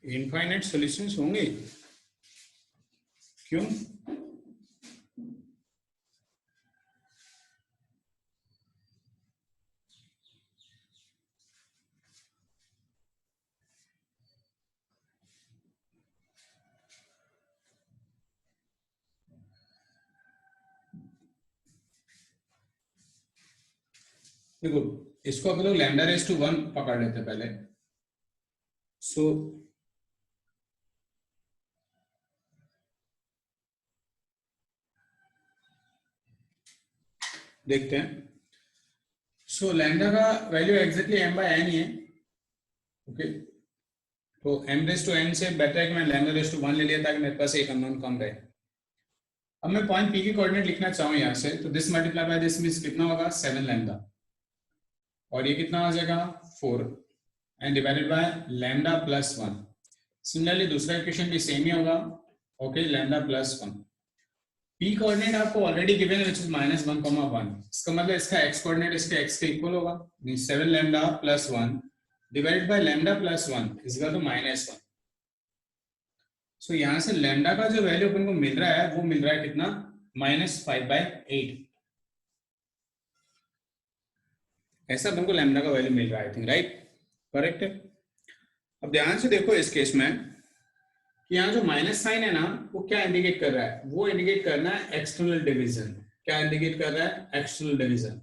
[SPEAKER 1] Infinite solutions होंगे, क्यों? देखो, इसको अपन लोग लैम्डा रेज़ टू 1 पकड़ लेते पहले। सो देखते हैं। सो लैम्डा का value exactly m by n ही है। ओके, तो m रेज़ टू n से बेटर है कि मैं लैम्डा रेज़ टू 1 ले लिया ताकि मेरे पास एक अननोन कम रहे। अब मैं पॉइंट p की कोऑर्डिनेट लिखना चाहूँ यहाँ से, तो this multiply by this means कितना होगा 7 लैम्डा, और ये कितना आ जाएगा 4 and divided by lambda plus 1। Similarly दूसरा इक्वेशन भी सेम ही होगा। Okay, lambda plus 1। p coordinate आपको ऑलरेडी गिवन है, व्हिच इज -1,1। इसका मतलब इसका x कोऑर्डिनेट इसके x के इक्वल होगा, means 7 lambda plus 1 divided by lambda plus 1 is equal to -1। So यहां से लैम्डा का जो वैल्यू अपन को मिल रहा है वो मिल रहा है कितना, -5/8। ऐसा अपन को लैम्डा का वैल्यू मिल रहा है, आई थिंक, राइट? करेक्ट है। अब ध्यान से देखो इस केस में कि यहाँ जो माइनस साइन है ना, वो क्या इंडिकेट कर रहा है? वो इंडिकेट करना है एक्सटर्नल डिवीजन। क्या इंडिकेट कर रहा है? External division.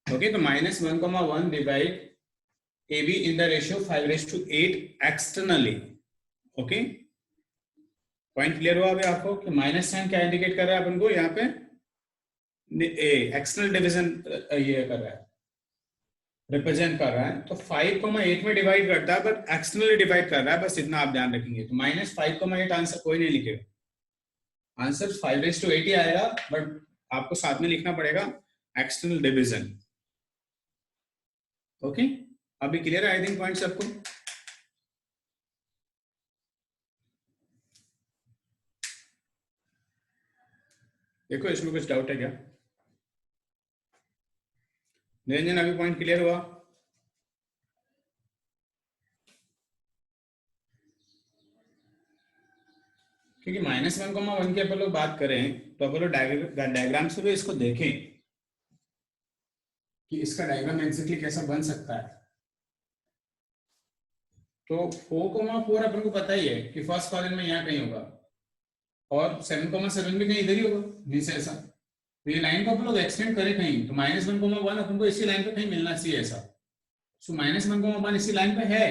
[SPEAKER 1] ओके, तो -1,1 divide AB in the ratio 5/8 externally. Okay, point clear हुआ अभी आपको कि माइनस साइन क्या इंडिकेट कर रहा है अपन को यहाँ पे? एक्सटर्नल डिवीजन ये कर रहा है, रिप्रेजेंट कर रहा है। तो 5,8 में डिवाइड करता है, बट एक्सटर्नली डिवाइड कर रहा है, बस इतना आप ध्यान रखेंगे। तो -5,8 आंसर कोई नहीं लिखेगा, आंसर 5/8 ही आएगा, बट आपको साथ में लिखना पड़ेगा एक्सटर्नल डिवीजन। ओके, अभी क्लियर है आई थिंक पॉइंट सबको? देखो इसमें कुछ डाउट है क्या? निरंजन, अभी पॉइंट क्लियर हुआ? क्योंकि -1,1 की अपन लोग बात करें तो अपन लोग डायग्राम से भी इसको देखें कि इसका डायग्राम एग्जैक्टली कैसा बन सकता है। तो 4,4 अपन को पता ही है कि फर्स्ट कॉलम में यहाँ कहीं होगा, और 7,7 भी कहीं इधर ही होगा, मीन्स ऐसा। तो ये लाइन को अपन लोग एक्सटेंड करें कहीं, तो -1,1 अपन को इसी लाइन पे कहीं मिलना चाहिए ऐसा। सो -1,1 इसी लाइन पे है,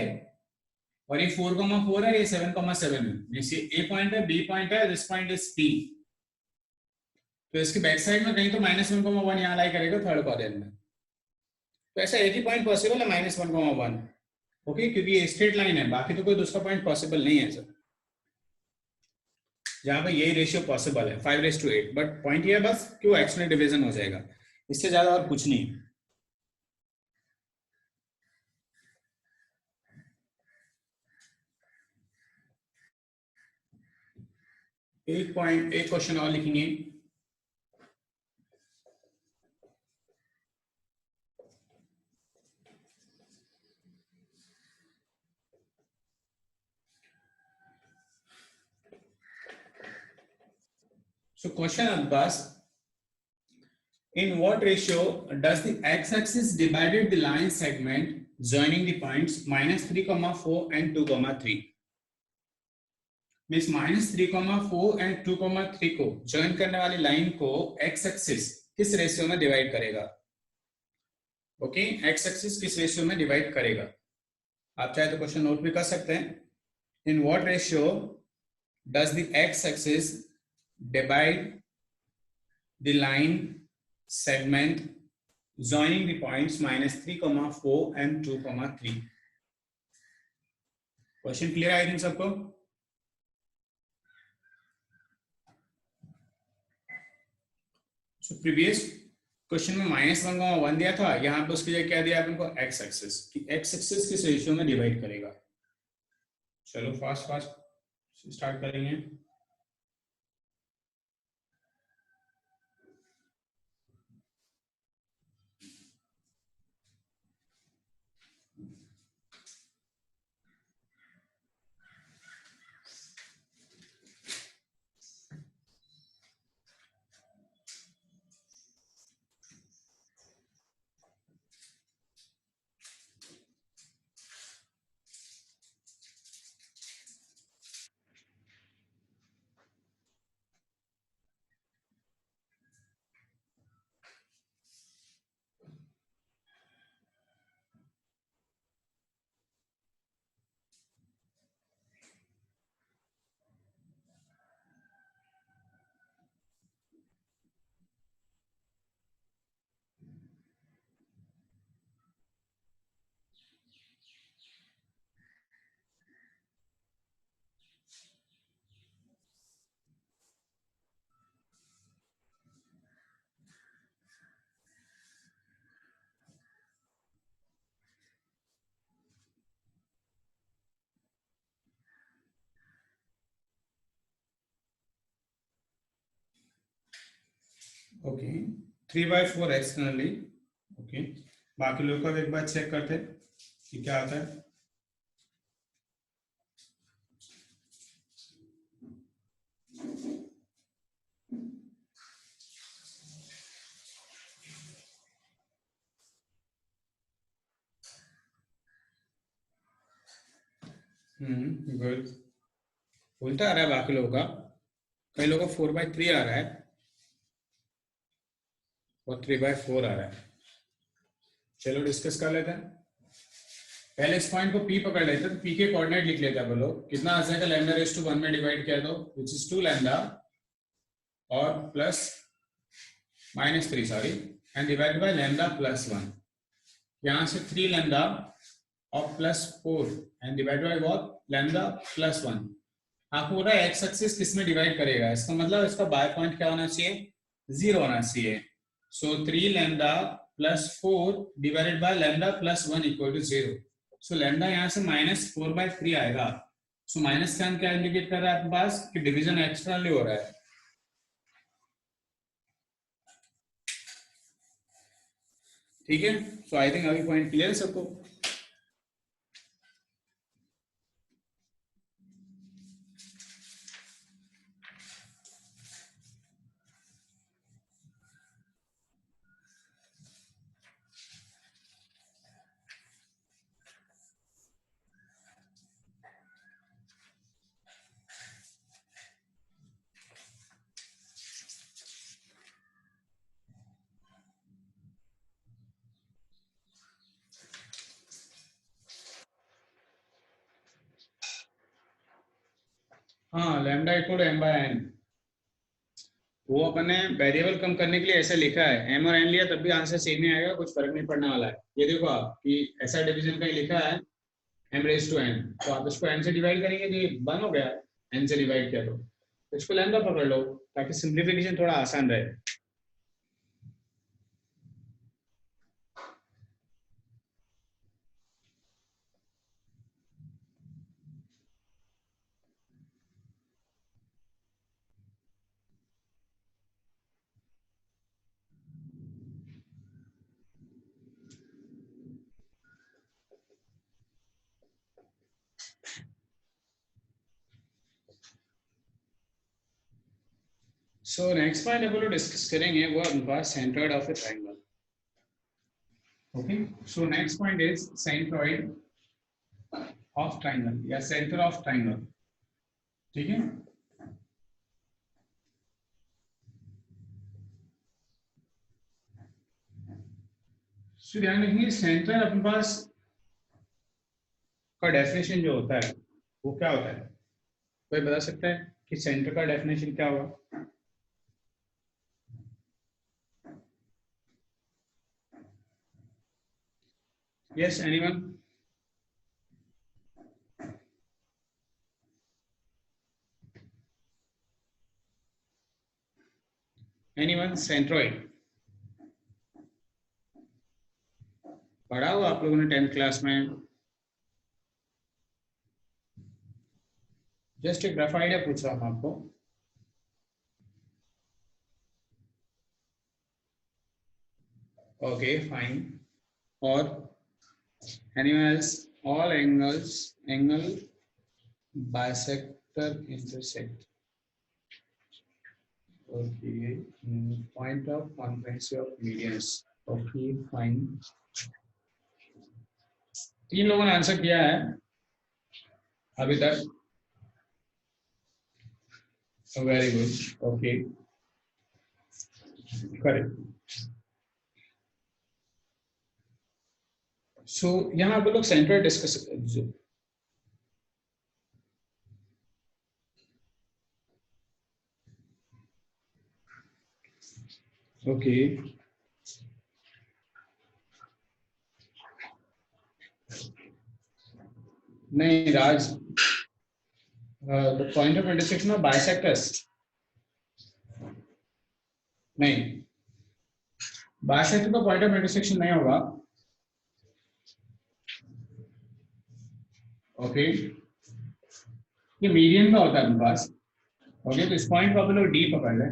[SPEAKER 1] और ये 4,4 है, ये 7,7 है। मीन्स ये ए पॉइंट है, बी पॉइंट है, दिस पॉइंट इज पी। तो इसके बैक साइड में कहीं तो -1,1 यहाँ लाई करेगा थर्ड कॉलम में। तो ऐसा एक ही पॉइंट पॉसिबल है -1,1। ओके, क्योंकि ये स्ट्रेट लाइन है, बाकी तो कोई दूसरा पॉइंट पॉसिबल नहीं है सर, जहां पे यही रेशियो पॉसिबल है 5/8। बट पॉइंट ये है बस कि वो एक्सटर्नल डिवीजन हो जाएगा, इससे ज्यादा और कुछ नहीं। एक क्वेश्चन और लिखेंगे। So question Abbas, in what ratio does the x-axis divided the line segment joining the points -3,4 and 2,3? Means -3,4 and 2,3 को ज्वाइन करने वाली लाइन को x एक्सिस किस रेशियो में डिवाइड करेगा? ओके, x एक्सिस किस रेशियो में डिवाइड करेगा? आप चाहे तो क्वेश्चन नोट भी कर सकते हैं। In what ratio does the x axis divide the line segment joining the points -3,4 and 2,3? Question clear है आई थिंक सबको? प्रीवियस क्वेश्चन में -1,1 दिया था, यहाँ पे उसके लिए क्या दिया अपन को? x एक्सिस, कि x एक्सिस किस रेशियो में डिवाइड करेगा। चलो फास्ट फास्ट स्टार्ट करेंगे। Okay 3/4 externally. ओके बाकी लोग का भी एक बार चेक करते हैं कि क्या आता है। गुड। उल्टा आ रहा है बाकी लोगों का, कई लोगों का 4/3 आ रहा है और 3/4 आ रहा है। चलो डिस्कस कर लेते हैं। पहले इस पॉइंट को P पकड़ लेते हैं, तो P के कोऑर्डिनेट लिख लेते हैं। बोलो कितना आ जाएगा, लैम्डा रेज़ टू 1 में डिवाइड किया तो विच इज 2 लैम्डा और plus -3 sorry and divide by lambda plus 1। यहाँ से 3 लैम्डा और plus 4 and divide by what, lambda plus 1। आपको बोल रहा है एक्स एक्सिस किस में डिवाइड करेगा, इसका मतलब इसका बाय पॉइंट क्या होना चाहिए, 0 होना चाहिए। So 3 lambda plus 4 divided by lambda plus 1 equal to 0। So lambda यहाँ से -4/3 आएगा। सो माइनस साइन क्या इंडिकेट कर रहा है आपके पास कि डिवीजन एक्सटर्नली हो रहा है। ठीक है, सो आई थिंक अभी पॉइंट क्लियर है सबको। हाँ लैम्डा इक्वल m/n, वो अपने वेरिएबल कम करने के लिए ऐसे लिखा है, m और n लिया तब भी आंसर सेम ही आएगा, कुछ फर्क नहीं पड़ने वाला है। ये देखो आप कि ऐसा डिवीजन कहीं लिखा है m⁻n, तो आप इसको n से डिवाइड करेंगे तो ये 1 हो गया, n से डिवाइड किया तो इसको लैम्डा पकड़ लो ताकि सिंप्लीफिकेशन थोड़ा आसान रहे। सो नेक्स्ट पॉइंट अपन लोग डिस्कस करेंगे वो अनुपात centroid of A triangle. Okay so next point is centroid of triangle या सेंटर ऑफ ट्रायंगल। ठीक है, सो ध्यान रखिए सेंटर अपने पास का डेफिनेशन जो होता है वो क्या होता है, कोई बता सकता है कि सेंटर का डेफिनेशन क्या होगा? Yes anyone? एनीवन? सेंट्रॉइड पढ़ा हो आप लोगों ने 10th क्लास में? जस्ट एक रफ आइडिया पूछ रहा हूँ आपको। ओके फाइन, और anyone else? All angles, angle bisector intersect. Okay point of concurrence of medians. Okay fine, 3 लोगों ने आंसर किया है अभी तक, very good. Okay correct. So यहाँ आप लोग सेंटर डिस्कस, ओके नहीं Raj, the point of intersection of bisectors नहीं, बाइसेक्टर का पॉइंट ऑफ इंटरसेक्शन नहीं होगा। ओके ये मीडियन का होता है अपने पास। ओके तो इस पॉइंट को आप लोग डी पकड़ लें।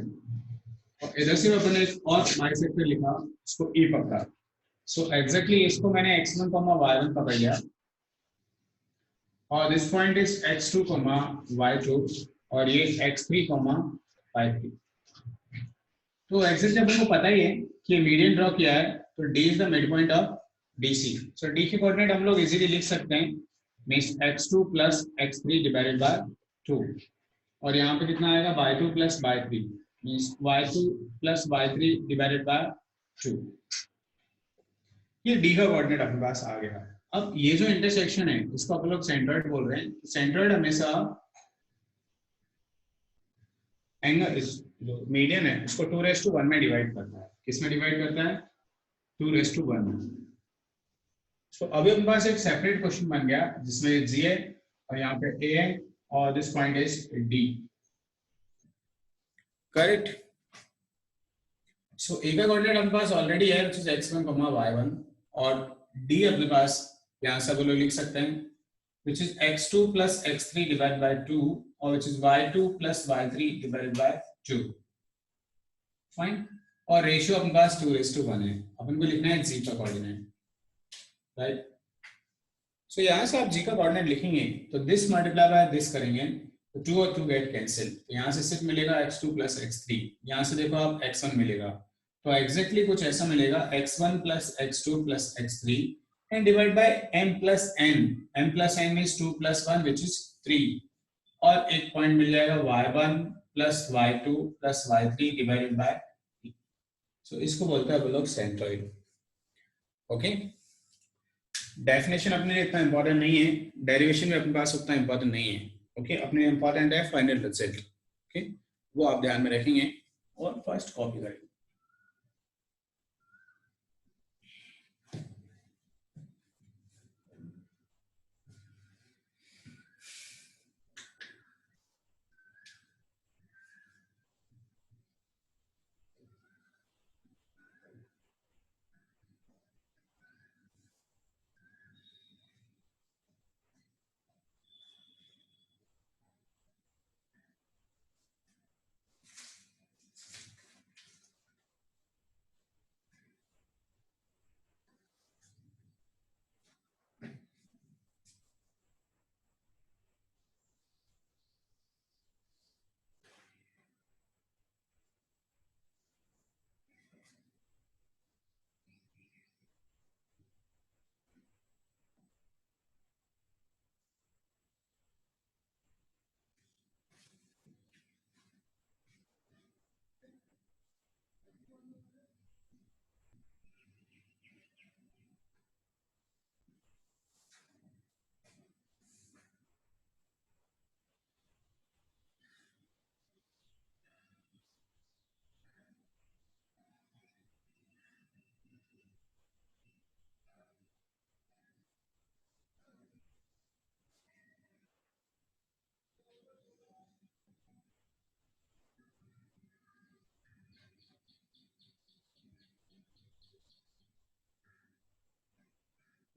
[SPEAKER 1] और इधर से अपन ने एक और बाइसेक्टर लिखा, इसको ई पकड़ा। सो एग्जैक्टली इसको मैंने x1 y1 पकड़ लिया, और this point is x2 y2, और ये x3 y3। तो एग्जैक्टली अपन को पता ही है कि मीडियन ड्रॉ किया है, तो d is the mid point of DC। So d की कोऑर्डिनेट हम लोग इजीली लिख सकते हैं, means x2 plus x3 divided by 2, और यहाँ पे कितना आएगा y2 plus y3, means y2 plus y3 divided by 2। ये डी का कोऑर्डिनेट अपने पास आ गया। अब ये जो इंटरसेक्शन है इसको अपन लोग सेंट्रोइड बोल रहे हैं। सेंट्रोइड हमेशा एंगल जो मीडियन है उसको 2:1 में डिवाइड करता है। किस में डिवाइड करता है? 2:1 में। तो अभी अपने पास एक सेपरेट क्वेश्चन बन गया जिसमें जी है और यहाँ पे ए है, और this point is D. Correct. So A का कोऑर्डिनेट अपने पास ऑलरेडी है, व्हिच इज x1 y1, और डी अपने पास यहाँ से हम लोग लिख सकते हैं which is x2 plus x3 divided by 2, or which is y2 plus y3 divided by 2. Fine. और रेशियो अपने पास 2:1 है। अपन को लिखना है g का कोऑर्डिनेट, राइट। सो यहाँ से आप g का कोऑर्डिनेट लिखेंगे तो दिस मल्टीप्लाई बाय दिस करेंगे तो 2 और 2 गेट कैंसिल, तो यहाँ से सिर्फ मिलेगा x2 प्लस x3। यहाँ से देखो आप x1 मिलेगा, तो एग्जैक्टली कुछ ऐसा मिलेगा x1 plus x2 plus x3 and divide by m plus n. m plus n is 2 plus 1 which is 3, और एक पॉइंट मिल जाएगा y1 plus y2 plus y3 divided by t. So इसको बोलते हैं हम लोग सेंट्रोइड। ओके, डेफिनेशन अपने लिए इतना इंपॉर्टेंट नहीं है, डेरिवेशन भी अपने पास उतना इंपॉर्टेंट नहीं है। ओके, अपने इंपॉर्टेंट है फाइनल रिजल्ट। ओके, वो आप ध्यान में रखेंगे और फर्स्ट कॉपी करेंगे।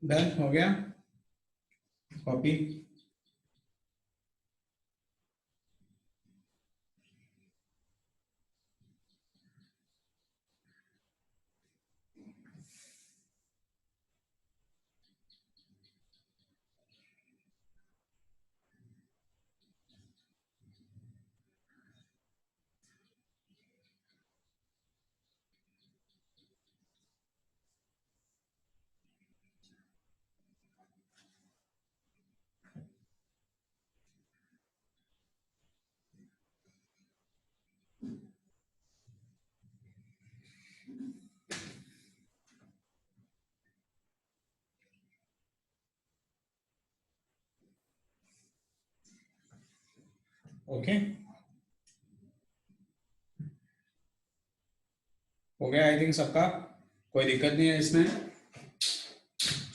[SPEAKER 1] डन हो गया कॉपी। ओके, हो गया आई थिंक सबका, कोई दिक्कत नहीं है इसमें।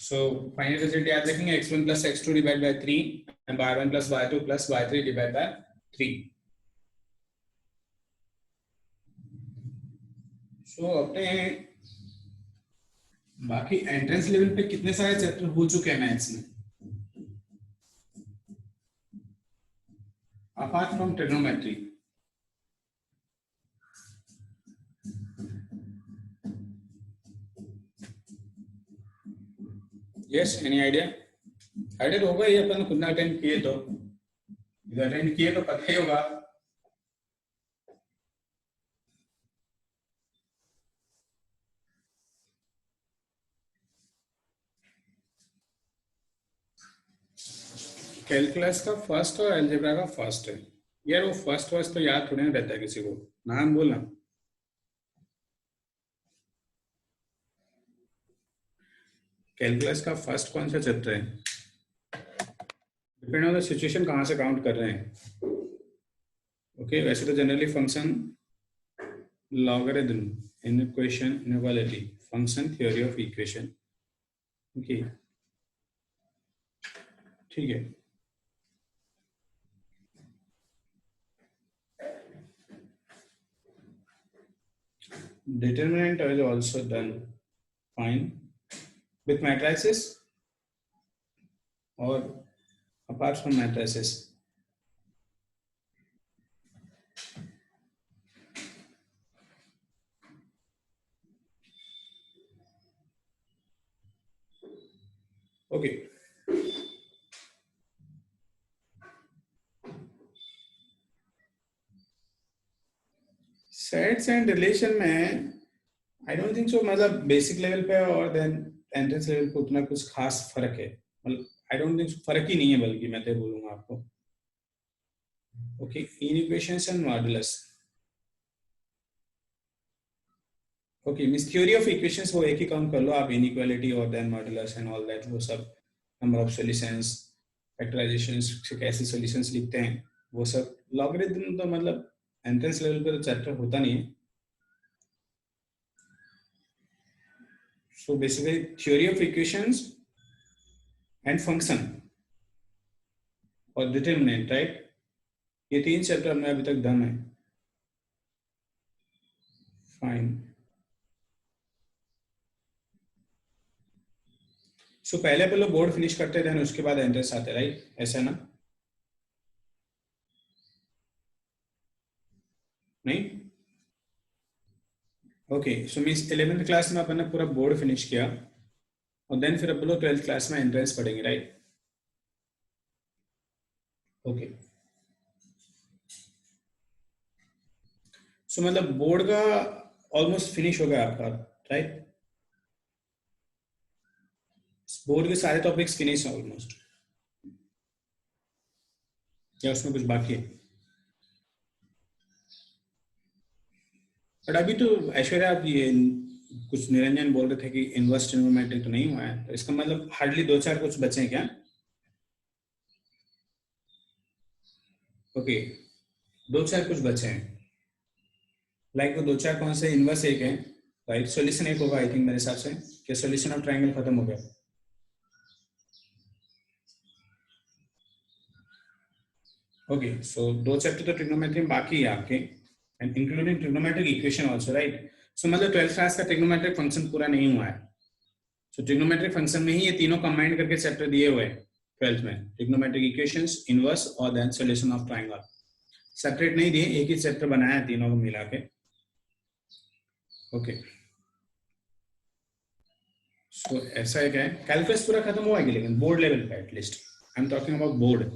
[SPEAKER 1] सो फाइनल रिजल्ट याद रखेंगे x1 plus x2 divide by 3 and y1 plus y2 plus y3 divide by 3। सो अपने बाकी एंट्रेंस लेवल पे कितने सारे चैप्टर हो चुके हैं मैथ्स में apart from trigonometry? Yes, any idea? Idea तो होगा ही, अपन खुद ने अटेंड किए तो, इधर अटेंड किए तो पता ही होगा। कैलकुलस का फर्स्ट और अलजेब्रा का फर्स्ट है यार। वो फर्स्ट फर्स्ट तो याद थोड़ी ना रहता है किसी को, नाम बोलना। कैलकुलस का फर्स्ट कौन सा चैप्टर है? डिपेंड ऑन द सिचुएशन कहाँ से काउंट कर रहे हैं। ओके, वैसे तो generally function, logarithm, equation, inequality, function, theory of equation. Okay, ठीक है। Determinant is also done fine with matrices or apart from matrices. Okay. Sets and relation में आई डोंट थिंक सो, मतलब basic level पे और then entrance level पे उतना कुछ खास फर्क है, मतलब आई डोंट थिंक फर्क ही नहीं है, बल्कि मैं तो बोलूंगा आपको। Okay, inequations and modulus. Okay, means theory of equations वो एक ही काउंट कर लो आप, इनइक्वालिटी और then modulus and all that, वो सब नंबर ऑफ सॉल्यूशंस, फैक्टराइजेशंस से कैसे सॉल्यूशंस लिखते हैं, वो सब। लॉगरिथम तो मतलब एंट्रेंस लेवल पे तो चैप्टर होता नहीं है। So basically theory of equations and function और determinant, right? ये तीन चैप्टर हमने अभी तक डन है। फाइन। सो पहले पे लोग बोर्ड फिनिश करते थे, उसके बाद एंट्रेंस आते, राइट? ऐसा ना? नहीं? ओके, सो मींस 11th क्लास में अपन ने पूरा बोर्ड फिनिश किया और देन फिर अपन लोग 12th क्लास में एंट्रेंस पढ़ेंगे, राइट? ओके, सो मतलब बोर्ड का ऑलमोस्ट फिनिश हो गया आपका, राइट? बोर्ड के सारे टॉपिक्स फिनिश है ऑलमोस्ट, या उसमें कुछ बाकी है? बट अभी तो ऐश्वर्या, आप ये कुछ निरंजन बोल रहे थे कि इनवर्स ट्रिग्नोमेट्री तो नहीं हुआ है, तो इसका मतलब हार्डली दो चार कुछ बचे हैं क्या? ओके, दो चार कुछ बचे हैं, लाइक वो दो चार कौन से? इनवर्स एक है, राइट? सॉल्यूशन एक होगा आई थिंक मेरे हिसाब से, कि सॉल्यूशन ऑफ ट्रायंगल खत्म हो गया। ओके, सो दो चैप्टर तो ट्रिग्नोमेट्री में बाकी है आपके, and including trigonometric equation also, right? So मतलब 12th क्लास का ट्रिग्नोमेट्रिक फंक्शन पूरा नहीं हुआ है। सो ट्रिग्नोमेट्रिक फंक्शन में ही ये तीनों कंबाइन करके चैप्टर दिए हुए हैं 12th में, ट्रिग्नोमेट्रिक इक्वेशंस, इनवर्स और then solution of triangle. Separate नहीं दिए, एक ही चैप्टर बनाया है तीनों को मिला के। ओके, सो ऐसा है, क्या है, कैलकुलस पूरा खत्म हुआ है लेकिन बोर्ड लेवल पे at least, I am talking about board.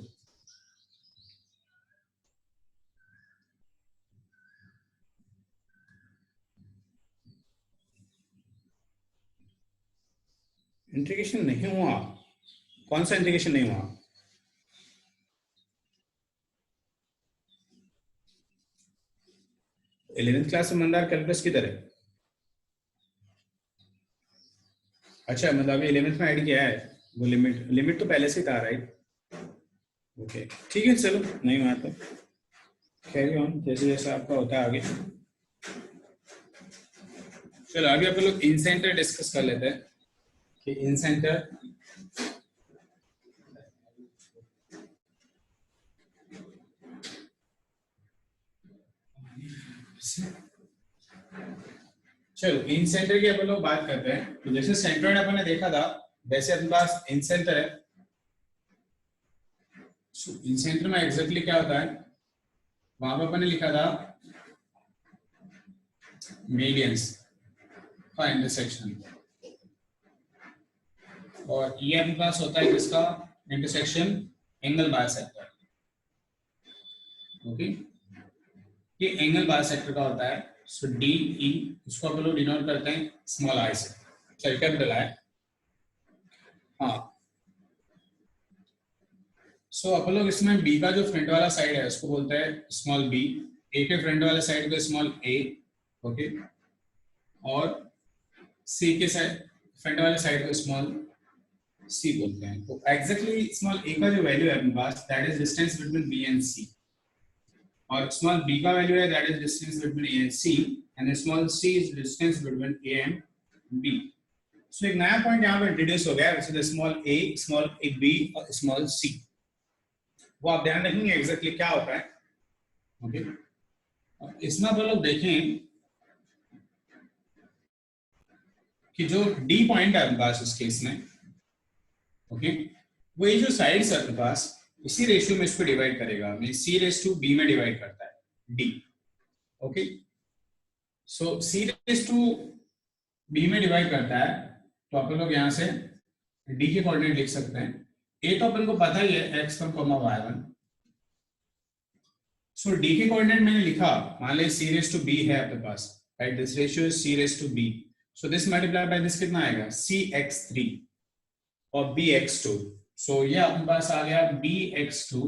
[SPEAKER 1] Integration नहीं हुआ? कौन सा इंटीग्रेशन नहीं हुआ? इलेवेंथ क्लास में मंदार कैलकुलस किधर है? अच्छा, मतलब अभी 11th में ऐड किया है वो, लिमिट लिमिट तो पहले से था, राइट? ओके, ठीक है, चलो नहीं हुआ तो कैरी ऑन, जैसे जैसा आपका होता है आगे। चलो अभी अपन लोग इन सेंटर डिस्कस कर लेते हैं कि इन सेंटर चलो इन सेंटर की अपन लोग बात करते हैं। तो जैसे सेंट्रोइड अपन ने देखा था, वैसे अपने पास इन सेंटर है। इन सेंटर में एग्जैक्टली क्या होता है, वहां पर अपन ने लिखा था मीडियंस का इंटरसेक्शन। और ये अपने पास होता है किसका, इंटरसेक्शन एंगल बायसेक्टर। ओके, ये एंगल बायसेक्टर का होता है। सो डी ई, उसको हम लोग डिनोट करते हैं स्मॉल आई से, सॉरी कैपिटल आई। हाँ, सो अपन लोग इसमें बी का जो फ्रंट वाला साइड है उसको बोलते हैं स्मॉल बी, ए के फ्रंट वाले साइड को स्मॉल ए। ओके, और सी के साइड फ्रंट वाले साइड को स्मॉल सी बोलते हैं। तो एग्जैक्टली स्मॉल ए का जो वैल्यू है अपने पास, that is distance between B and C, और स्मॉल बी का वैल्यू है that is distance between A and C, and small C is distance between A and B. So एक नया पॉइंट यहाँ पे इंट्रोड्यूस हो गया, which is small A B और स्मॉल सी। वो आप ध्यान रखेंगे एग्जैक्टली क्या होता है। ओके, इसमें आप लोग देखें कि जो डी पॉइंट है अपने पास इस केस में, ओके, वो ये जो साइड्स है अपने पास इसी रेशियो में इसको डिवाइड करेगा, mean C raise to B में डिवाइड करता है D. Okay, so C raise to B में डिवाइड करता है, तो आप लोग यहाँ से डी के कोऑर्डिनेट लिख सकते हैं। ए तो अपन को पता ही है x1, y1। सो डी के कोऑर्डिनेट मैंने लिखा, मान लीजिए सी रेस टू बी है आपके पास, right, this ratio is C raise to B, so this multiply by this कितना आएगा, cx3 और bx2। सो ये अपने पास आ गया bx2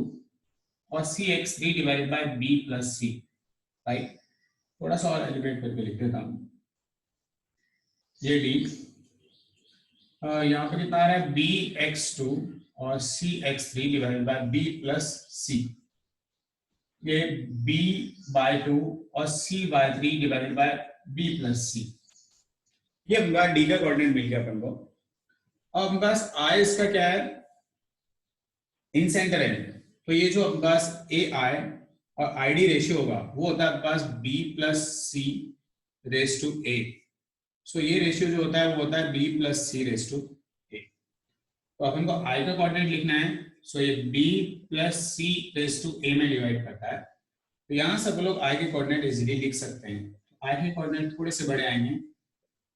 [SPEAKER 1] और cx3 divided bye b plus c, right. थोड़ा सा और एलिब्रेट करके लिख देता हूं, ये d यहाँ पे कितना आ रहा है, bx2 और cx3 divided bye b plus c, ये b/2 और c/3 divided by b plus c। ये अपने डी का कोऑर्डिनेट मिल गया अपन को। अब अपने पास आई इसका क्या है, इन सेंटर है, तो ये जो अपने पास ए आई और आई डी रेशियो होगा वो होता है अपने पास b plus C raise to A. So ये रेशियो जो होता है वो होता है b plus C raise to A. तो अपन को i का कोऑर्डिनेट लिखना है, सो ये b plus C raise to A में डिवाइड करता है। तो यहाँ से हम लोग i के कोऑर्डिनेट इजीली लिख सकते हैं। i के कोऑर्डिनेट थोड़े से बड़े आएंगे,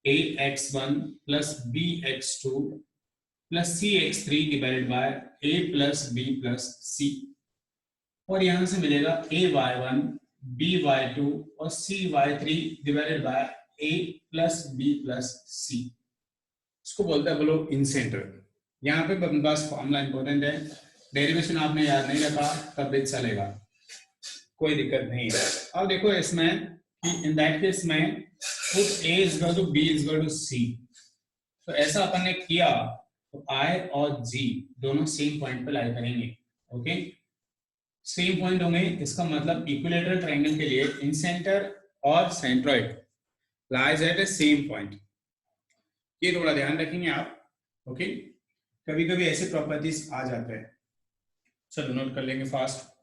[SPEAKER 1] ax1 plus bx2 plus cx3 divided by a plus b plus c, और यहाँ से मिलेगा ay1 by2 और cy3 divided by a plus b plus c। इसको बोलते हैं बोलो इन सेंटर। यहाँ पे अपने पास फॉर्मूला इंपॉर्टेंट है, डेरिवेशन आपने याद नहीं रखा तब भी चलेगा, कोई दिक्कत नहीं है। अब देखो इसमें कि इन दैट केस में put a is equal to b is equal to c, तो ऐसा अपन ने किया तो i और g दोनों सेम पॉइंट पे लाई करेंगे। ओके, सेम पॉइंट होंगे, इसका मतलब इक्विलेटरल ट्रायंगल के लिए इन सेंटर और centroid lies at A same point, ये थोड़ा ध्यान रखेंगे आप। ओके, कभी कभी ऐसे प्रॉपर्टीज आ जाते हैं, चलो नोट कर लेंगे fast.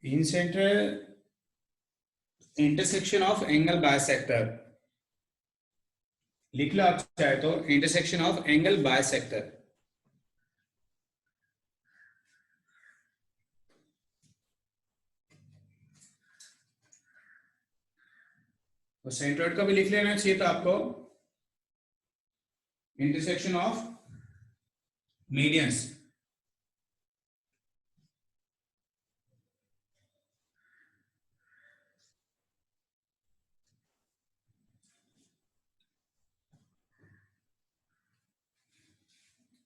[SPEAKER 1] In centre intersection of angle bisector लिख लो आप चाहे तो, इंटरसेक्शन ऑफ एंगल बायसेक्टर। तो सेंट्रोइड का भी लिख लेना चाहिए था आपको, इंटरसेक्शन ऑफ मीडियंस।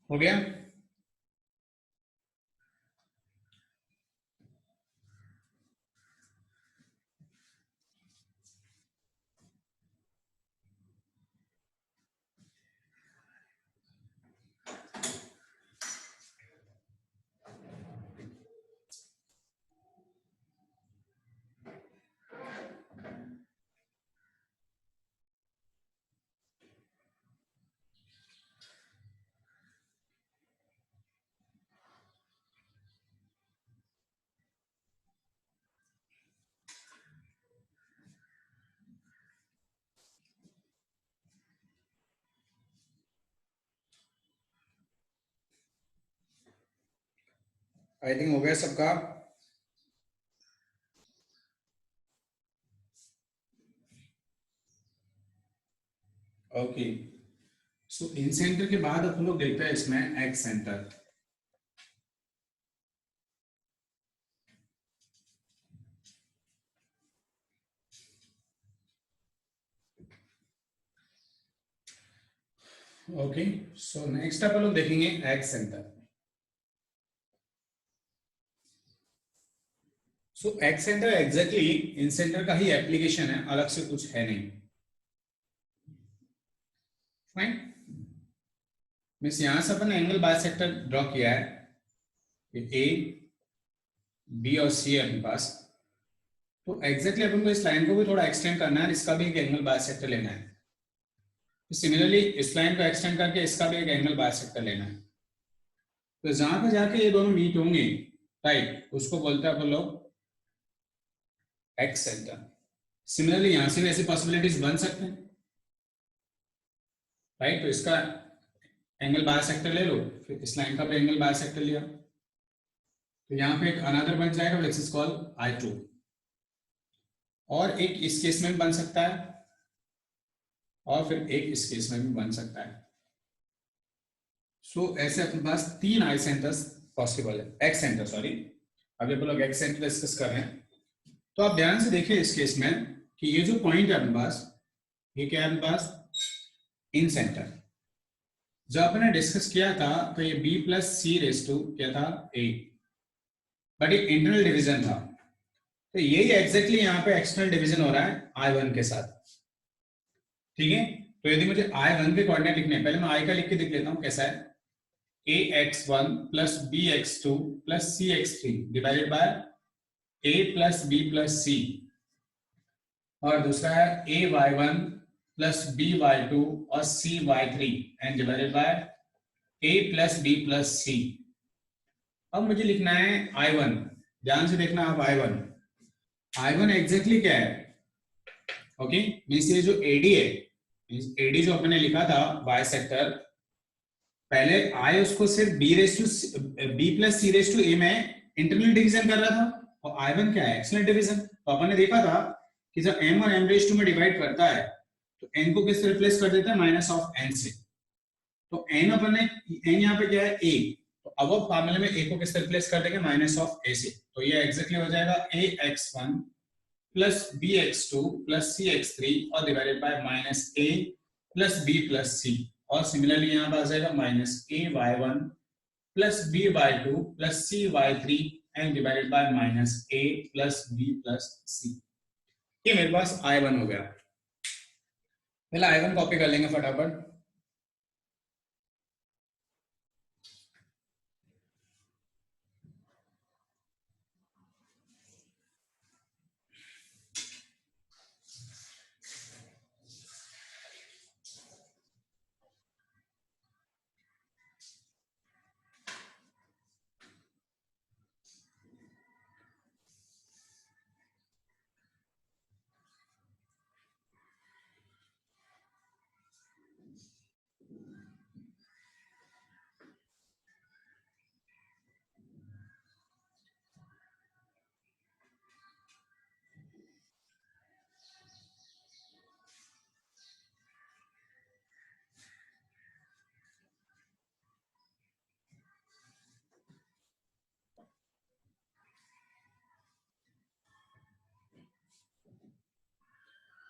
[SPEAKER 1] हो गया? आई थिंक हो गया सबका। ओके, सो इन सेंटर के बाद अपन लोग देखते हैं इसमें excentre. Okay, so next अपन लोग देखेंगे excentre. So excentre exactly incentre का ही एप्लीकेशन है, अलग से कुछ है नहीं। फाइन, मीन्स यहां से अपन ने एंगल बाइसेक्टर ड्रॉ किया है, ए बी और सी है अपने पास। तो एग्जैक्टली अपन को इस लाइन को भी थोड़ा एक्सटेंड करना है, इसका भी एक एंगल बाइसेक्टर लेना है। सिमिलरली इस लाइन को एक्सटेंड करके इसका भी एक एंगल बाइसेक्टर लेना है। तो जहां पे जाके ये दोनों मीट होंगे, राइट, उसको बोलते हैं अपन लोग एक्स सेंटर। सिमिलरली यहां से भी ऐसी पॉसिबिलिटीज बन सकते हैं, राइट। तो इसका एंगल बाइसेक्टर ले लो, फिर इस लाइन का भी एंगल बाइसेक्टर लिया, तो यहाँ पे एक अनदर बन जाएगा व्हिच इज कॉल्ड I2। और एक इस केस में भी बन सकता है, और फिर एक इस केस में भी बन सकता है। सो ऐसे अपने पास तीन आई सेंटर्स पॉसिबल है, एक्स सेंटर, सॉरी। अभी अपन लोग एक्स सेंटर डिस्कस कर रहे हैं। तो आप ध्यान से देखिए इस केस में कि ये जो पॉइंट है अपने पास, ये क्या है अपने पास, इन सेंटर। जब आपने डिस्कस किया था तो ये b plus C raise to क्या था, a, बट ये इंटरनल डिवीजन था। तो यही एग्जैक्टली यहाँ पे एक्सटर्नल डिवीजन हो रहा है I1 के साथ, ठीक है। तो यदि मुझे I1 के कोऑर्डिनेट लिखने हैं, पहले मैं I का लिख के देख लेता हूँ कैसा है, ax1 plus bx2 plus cx3 divided by a plus b plus c, और दूसरा है ay1 प्लस by2 और cy3 and divided by a plus b plus c। अब मुझे लिखना है I1, ध्यान से देखना आप I1 एग्जैक्टली क्या है, ओके। मींस ये जो AD है, AD जो अपने लिखा था बाइसेक्टर, पहले I उसको सिर्फ b plus C raise to a में इंटरनल डिवीजन कर रहा था, और I1 क्या है, एक्सटर्नल डिवीजन। तो अपन ने देखा था कि जब m और m रेस टू में डिवाइड करता है तो n को किससे रिप्लेस कर देता है, माइनस ऑफ n से। तो n अपन ने, n यहाँ पे क्या है, a, तो अब फॉर्मूले में a को किससे रिप्लेस कर देंगे, माइनस ऑफ a से। तो ये एग्जैक्टली हो जाएगा ax1 plus bx2 plus cx3 और divided by minus a plus b plus c, और सिमिलरली यहाँ पर आ जाएगा minus ay1 plus by2 plus cy3 and divided bye minus a plus b plus c। ये मेरे पास I1 हो गया। पहले I1 कॉपी कर लेंगे फटाफट।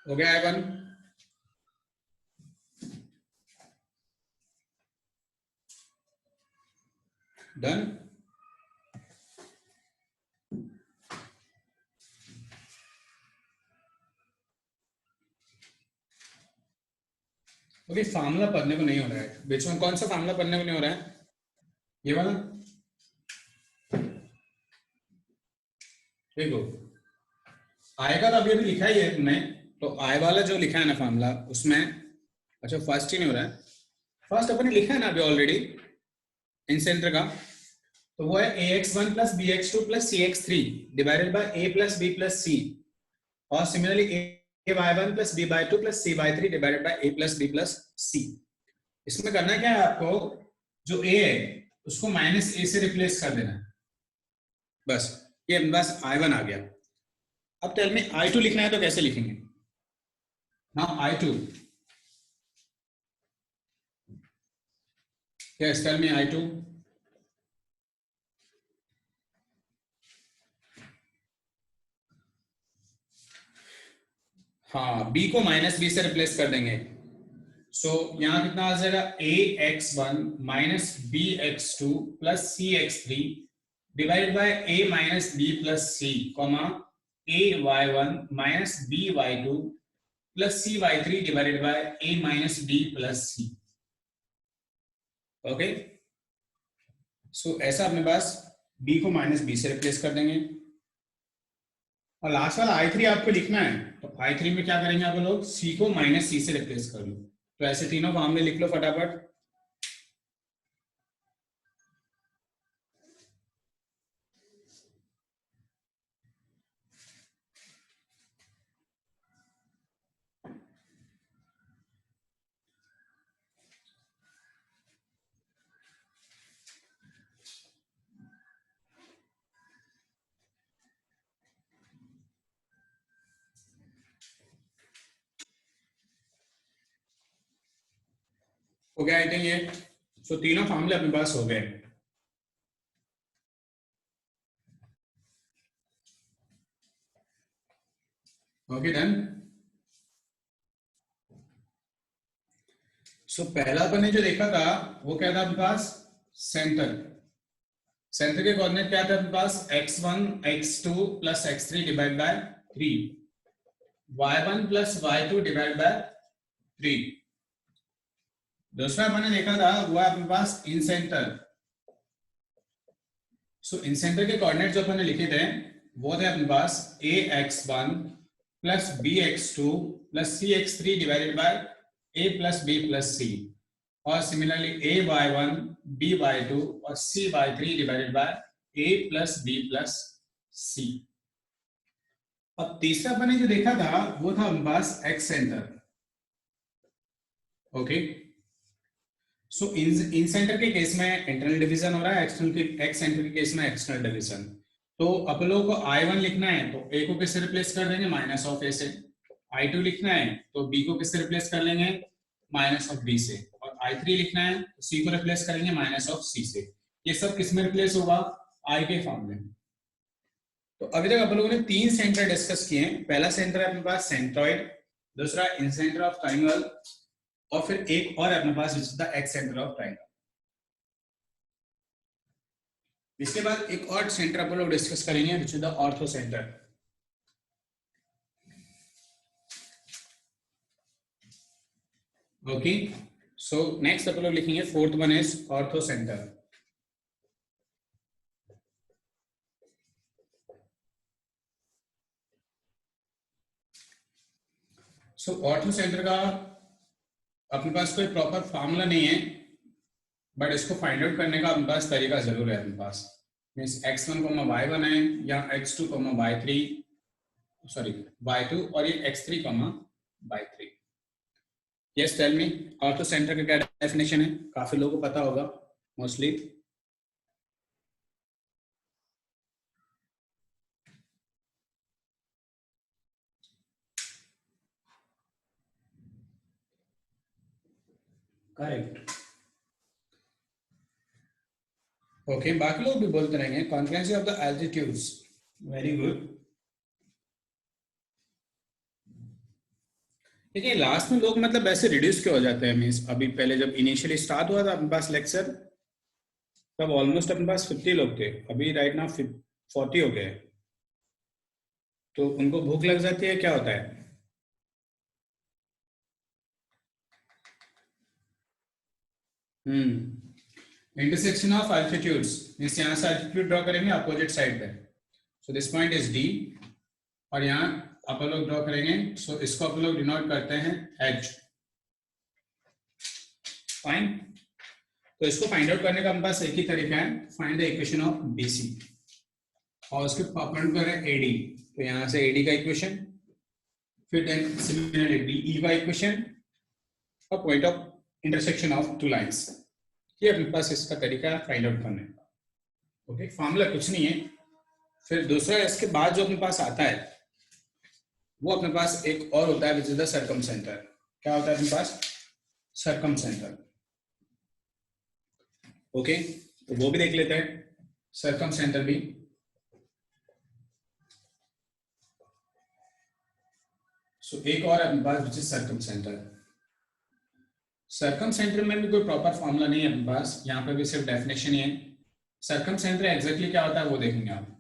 [SPEAKER 1] हो गया I1। डन। ओके, फार्मूला पढ़ने को नहीं हो रहा है बीच में। कौन सा फार्मूला पढ़ने को नहीं हो रहा है? ये वाला। देखो आय का तो अभी अभी लिखा ही है तुमने, तो आय वाला जो लिखा है ना फार्मूला उसमें, अच्छा फर्स्ट ही नहीं हो रहा है, फर्स्ट अपने लिखा है ना अभी ऑलरेडी इन सेंटर का, तो वो है ax1 plus bx2 plus cx3 divided by a plus b plus c, और similarly ay1 plus b/2 plus c/3 divided by a plus b plus c। इसमें करना क्या है आपको, जो a है उसको माइनस a से रिप्लेस कर देना है, बस ये अपने पास I1 आ गया। अब टेल में I2 लिखना है तो कैसे लिखेंगे? Now I2, yes tell me I2। हाँ, b को माइनस b से रिप्लेस कर देंगे, सो यहां कितना आ जाएगा, ax1 minus bx2 plus cx3 divided by a minus b plus c, comma ay1 minus by2 plus cy3 divided by a minus b plus c। Okay, so ऐसा अपने पास b को माइनस b से रिप्लेस कर देंगे, और लास्ट वाला I3 आपको लिखना है, तो I3 में क्या करेंगे आप लोग, c को माइनस c से रिप्लेस कर लो। तो ऐसे तीनों फॉर्मूले लिख लो फटाफट। हो गया आई थिंक ये, सो तीनों फॉर्मूले अपने पास हो गए। Okay done. सो पहला अपन ने जो देखा था वो क्या था अपने पास, सेंटर। सेंटर के कोऑर्डिनेट क्या था अपने पास, x1 x2 plus x3 divide by 3, y1 plus y2 divide by 3। दूसरा अपन ने देखा था वो है अपने पास इन सेंटर। सो इन सेंटर के कोऑर्डिनेट जो अपन ने लिखे थे वो थे अपने पास ax1 plus bx2 plus cx3 divided by a plus b plus c, और सिमिलरली ay1 by2 और c/3 divided by a plus b plus c। अब तीसरा अपन ने जो देखा था वो था अपने पास x सेंटर। ओके, सो इन सेंटर के केस में इंटरनल डिवीजन हो रहा है, एक्सटर्नल के एक्स सेंटर के केस में एक्सटर्नल डिवीजन। तो अपन लोगों को I1 लिखना है तो a को किससे रिप्लेस कर देंगे, माइनस ऑफ a से। I2 लिखना है तो b को किससे रिप्लेस कर लेंगे, माइनस ऑफ b से। और I3 लिखना है तो c को रिप्लेस करेंगे माइनस ऑफ c से। ये सब किस में रिप्लेस होगा, I के फॉर्म में। तो अभी तक अपन लोगों ने तीन सेंटर डिस्कस किए हैं। पहला सेंटर है अपने पास सेंट्रॉइड, दूसरा इन सेंटर ऑफ ट्राइंगल, और फिर एक और अपने पास which is the excentre of triangle. इसके बाद एक और सेंटर अपन लोग डिस्कस करेंगे which is the orthocentre. Okay, so next अपन लोग लिखेंगे fourth one is orthocentre. So orthocentre का अपने पास कोई प्रॉपर फार्मूला नहीं है, बट इसको फाइंड आउट करने का अपने पास तरीका जरूर है अपने पास। मींस x1 y1 है, या x2 y3, सॉरी y2, और ये x3 y3। Yes tell me, orthocentre का क्या डेफिनेशन है, काफी लोगों को पता होगा मोस्टली। करेक्ट, ओके, बाकी लोग भी बोलते रहेंगे conference of the altitudes. Very good. देखिए लास्ट में लोग मतलब ऐसे रिड्यूस क्यों हो जाते हैं, मींस अभी पहले जब इनिशियली स्टार्ट हुआ था अपने पास लेक्चर, तब ऑलमोस्ट अपने पास 50 लोग थे, अभी राइट नाउ 40 हो गए। तो उनको भूख लग जाती है, क्या होता है? इंटरसेक्शन ऑफ अल्टीट्यूड्स, मींस यहाँ से अल्टीट्यूड ड्रॉ करेंगे अपोजिट साइड पे। So this point is D, और यहाँ अपन लोग ड्रॉ करेंगे, सो इसको अपन लोग डिनोट करते हैं एच। फाइन। तो इसको फाइंड आउट करने का हमारे पास एक ही तरीका है, find the equation of BC, और उसके परपेंडिकुलर है एडी। तो यहाँ से एडी का इक्वेशन, फिर देन सिमिलरली डीई का इक्वेशन, और point of intersection of two lines. ये अपने पास इसका तरीका है फाइंड आउट करने का। ओके, फॉर्मूला कुछ नहीं है। फिर दूसरा इसके बाद जो अपने पास आता है वो अपने पास एक और होता है, which is the circum centre. क्या होता है अपने पास? Circum centre. ओके, तो वो भी देख लेते हैं, सर्कम सेंटर भी। सो एक और अपने पास which is circumcentre. Circumcentre में भी कोई प्रॉपर फॉर्मूला नहीं है अपने पास, यहाँ पे भी सिर्फ डेफिनेशन ही है। सर्कम सेंटर एग्जैक्टली क्या होता है वो देखेंगे आप।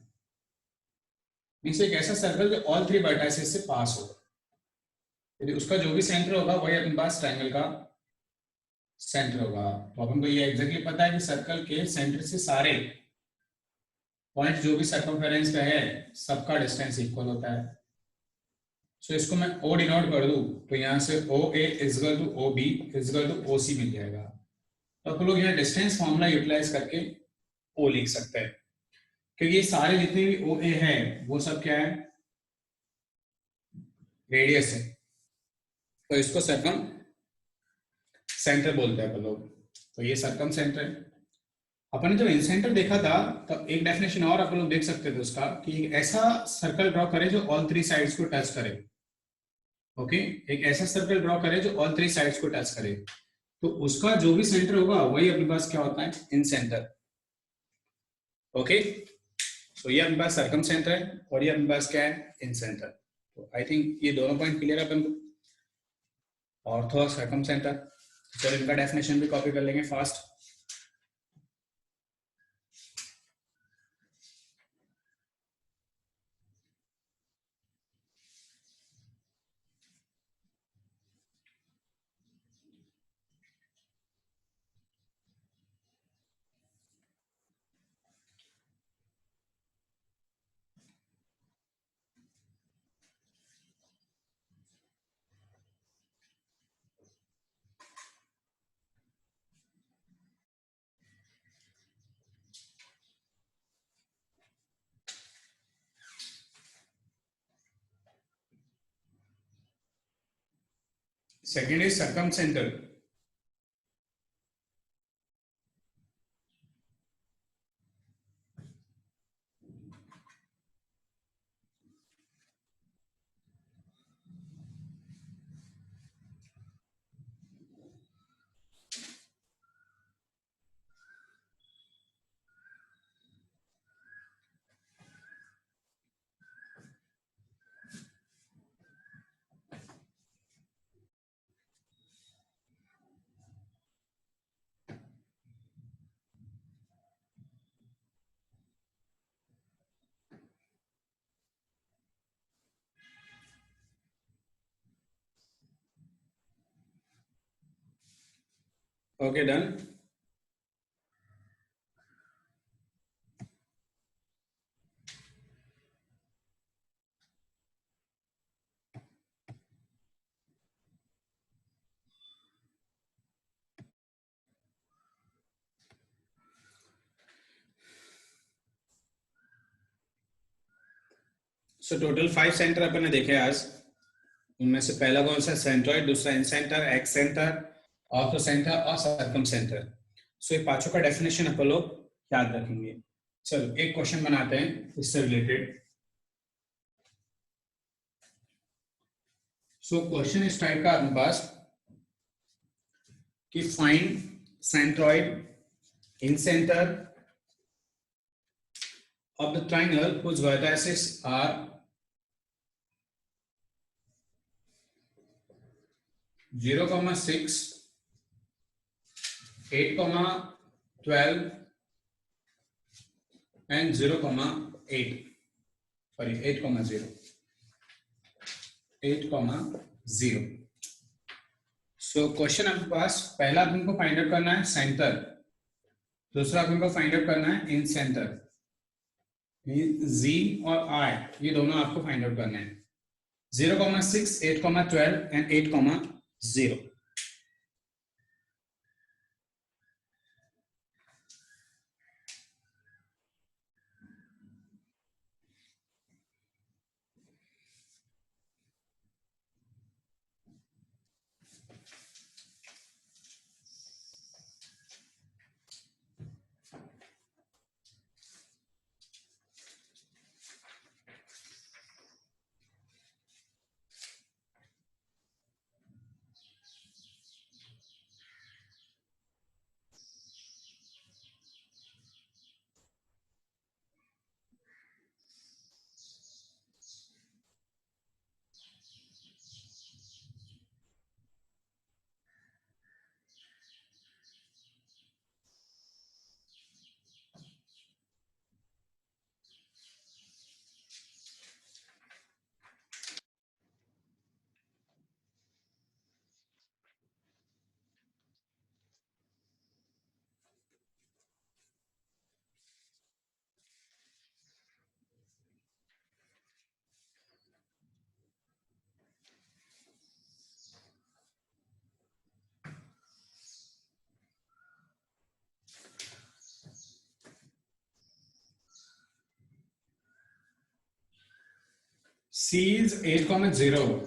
[SPEAKER 1] मीन्स एक ऐसा सर्कल जो ऑल 3 वर्टाइसेस से पास हो, यदि उसका जो भी सेंटर होगा वही अपने पास ट्रायंगल का सेंटर होगा। तो अपन को ये एग्जैक्टली पता है कि सर्कल के सेंटर से सारे पॉइंट जो भी सर्कमफेरेंस का है सबका डिस्टेंस इक्वल होता है। सो इसको मैं ओ डिनोट कर दूं तो यहाँ से O A equal to O B equal to O C मिल जाएगा। तो अपन लोग यहाँ डिस्टेंस फॉर्मूला यूटिलाइज करके ओ लिख सकते हैं, क्योंकि ये सारे जितने भी ओ ए है वो सब क्या है? रेडियस है। तो इसको सर्कम सेंटर बोलते हैं अपन लोग। तो ये सर्कम सेंटर है। अपन ने जब इन सेंटर देखा था तब एक डेफिनेशन और अपन लोग देख सकते थे उसका, कि ऐसा सर्कल ड्रॉ करे जो ऑल 3 साइड्स को टच करे। ओके, एक ऐसा सर्कल ड्रॉ करे जो ऑल 3 साइड्स को टच करे, तो उसका जो भी सेंटर होगा वही अपने पास क्या होता है? इन सेंटर। ओके, तो ये अपने पास सर्कम सेंटर है और ये अपने पास क्या है? इन सेंटर। तो आई थिंक ये दोनों पॉइंट क्लियर है अपन को। ऑर्थो और सर्कम सेंटर, चलो इनका डेफिनेशन भी कॉपी कर लेंगे fast. Second is circumcenter. Okay, done. So total 5 centre अपन ने देखे आज। उनमें से पहला कौन सा? सेंट्रॉइड, दूसरा incentre, excentre, orthocentre और सर्कम सेंटर। सो ये पांचों का डेफिनेशन अपन लोग याद रखेंगे। चलो एक क्वेश्चन बनाते हैं इससे रिलेटेड। सो क्वेश्चन इस टाइप का अपने पास कि find centroid, in centre of the triangle whose vertices are 0,6, 8,12 and 0,8, sorry 8,0, 8,0. So question आपके पास, पहला तुमको फाइंड आउट करना है सेंटर, दूसरा तुमको फाइंड आउट करना है इन सेंटर, Z और I ये दोनों आपको फाइंड आउट करने हैं। 0,6, 8,12 एंड 8,0. C is 8,0.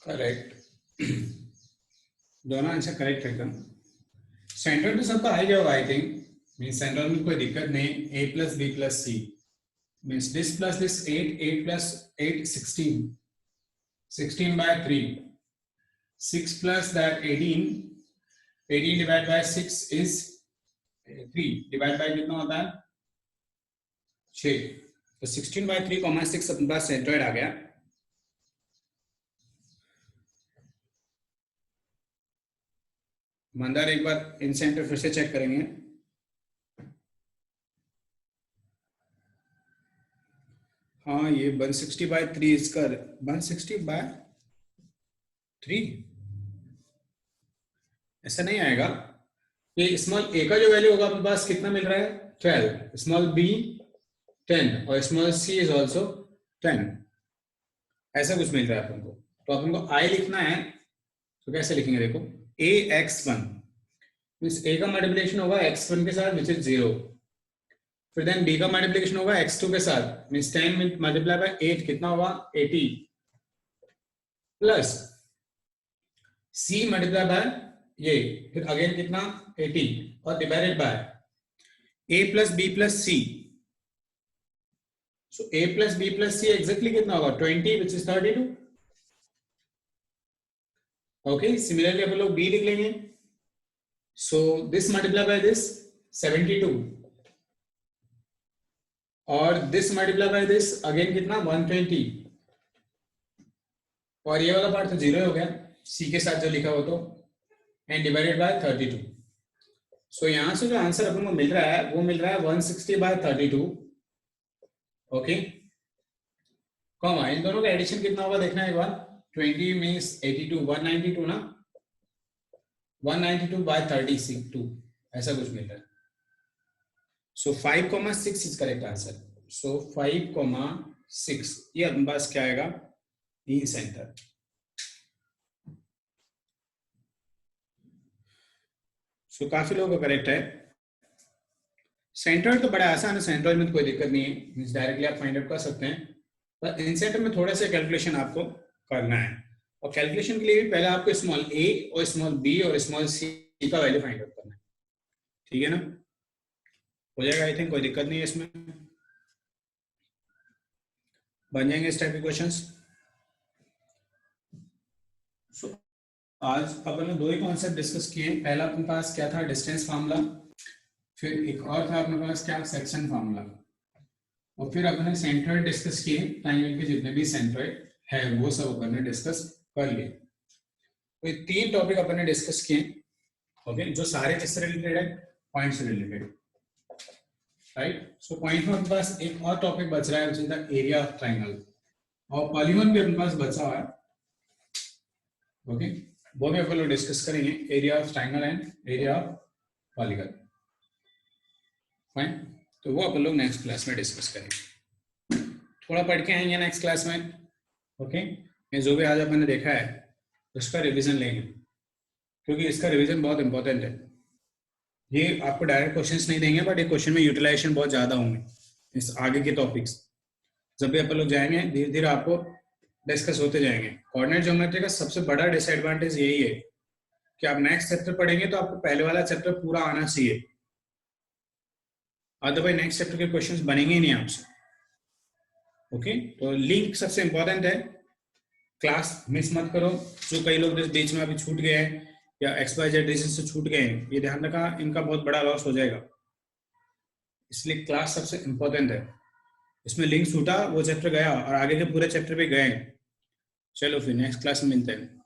[SPEAKER 1] करेक्ट, दोनों आंसर करेक्ट एकदम। सेंटर तो सबका आ गया होगा आई थिंक, मीन सेंटर में कोई दिक्कत नहीं। a plus b plus c means this plus this 8 plus 8 16 by 3, 6 plus that 18 divided by 6 is 3 divided by कितना होता है 6, तो 16 by 3,6 अपने पास सेंट्रोइड आ गया। मंदार एक बार इन सेंटर फिर से चेक करेंगे। हाँ ये 160 by 3 इसका 160 by 3 ऐसा नहीं आएगा। ये स्मॉल a का जो वैल्यू होगा अपने पास कितना मिल रहा है 12, स्मॉल b 10 और स्मॉल c इज ऑल्सो 10, ऐसा कुछ मिल रहा है अपन को। तो अपन को i लिखना है, तो कैसे लिखेंगे देखो, a x1 मीन्स a का मल्टीप्लिकेशन होगा x1 के साथ विच इज 0, फिर देन b का मल्टीप्लिकेशन होगा x2 के साथ मीन्स 10 मल्टीप्लाई बाय 8 कितना होगा 80, प्लस c मल्टीप्लाई बाय ये फिर अगेन कितना 80 और divided by a plus b plus c। So a plus b plus c exactly कितना होगा 20 विच इज 32। ओके, सिमिलरली अपन लोग b लिख लेंगे। So this multiply by this 72 और this multiply by this again कितना 120 और ये वाला पार्ट तो जीरो हो गया c के साथ जो लिखा हो तो एंड डिवाइडेड बाय 32. सो यहां से जो आंसर अपन को मिल रहा है वो मिल रहा है 160/32. ओके कॉमा इन दोनों का एडिशन कितना होगा देखना एक बार. 20 मींस 82 192 ना 192/32 ऐसा कुछ मिल रहा है. सो 5,6 इज करेक्ट आंसर. सो 5,6 ये अपने पास क्या आएगा इन सेंटर. सो काफी लोगों का करेक्ट है. सेंट्रॉइड तो बड़ा आसान है, सेंट्रॉइड में तो कोई दिक्कत नहीं है, डायरेक्टली आप फाइंड आउट कर सकते हैं. पर इन सेंटर में थोड़ा सा कैलकुलेशन आपको करना है और कैलकुलेशन के लिए भी पहले आपको स्मॉल a और स्मॉल b और स्मॉल c का वैल्यू फाइंड आउट करना है. ठीक है ना, हो जाएगा आई थिंक, कोई दिक्कत नहीं है इसमें, बन जाएंगे इस टाइप के क्वेश्चंस. आज अपन ने दो ही कॉन्सेप्ट डिस्कस किए. पहला अपने पास क्या था डिस्टेंस फार्मूला, फिर एक और था अपने पास क्या सेक्शन फार्मूला, और फिर अपन ने सेंट्रॉइड डिस्कस किए. ट्रायंगल के जितने भी सेंट्रॉइड है वो सब अपन ने डिस्कस कर लिए. तो ये तीन टॉपिक अपन ने डिस्कस किए. ओके जो सारे किससे रिलेटेड है पॉइंट से रिलेटेड. राइट सो पॉइंट में अपने पास एक और टॉपिक बच रहा है which is the area of triangle, और पॉलीगॉन भी अपने पास बचा हुआ है. ओके वो भी अपन लोग डिस्कस करेंगे, area of triangle and area of polygon. Fine, तो वो अपन लोग नेक्स्ट क्लास में डिस्कस करेंगे, थोड़ा पढ़ के आएंगे नेक्स्ट क्लास में. ओके ये जो भी आज अपन ने देखा है उसका रिवीजन लेंगे, क्योंकि इसका रिवीजन बहुत इंपॉर्टेंट है. ये आपको डायरेक्ट क्वेश्चंस नहीं देंगे बट ये क्वेश्चन में यूटिलाइजेशन बहुत ज्यादा होंगे इस आगे के टॉपिक्स. जब भी अपन लोग जाएंगे धीरे धीरे आपको डिस्कस होते जाएंगे. कोऑर्डिनेट ज्योमेट्री का सबसे बड़ा डिसएडवांटेज यही है कि आप नेक्स्ट चैप्टर पढ़ेंगे तो आपको पहले वाला चैप्टर पूरा आना चाहिए, अदरवाइज नेक्स्ट चैप्टर के क्वेश्चंस बनेंगे ही नहीं आपसे. ओके तो लिंक सबसे इंपॉर्टेंट है, क्लास मिस मत करो. जो कई लोग बीच में अभी छूट गए हैं या XYZ रीजन से छूट गए हैं, ये ध्यान रखा इनका बहुत बड़ा लॉस हो जाएगा, इसलिए क्लास सबसे इंपॉर्टेंट है. इसमें लिंक छूटा वो चैप्टर गया और आगे के पूरे चैप्टर पे गए. चलो फिर नेक्स्ट क्लास में मिलते हैं.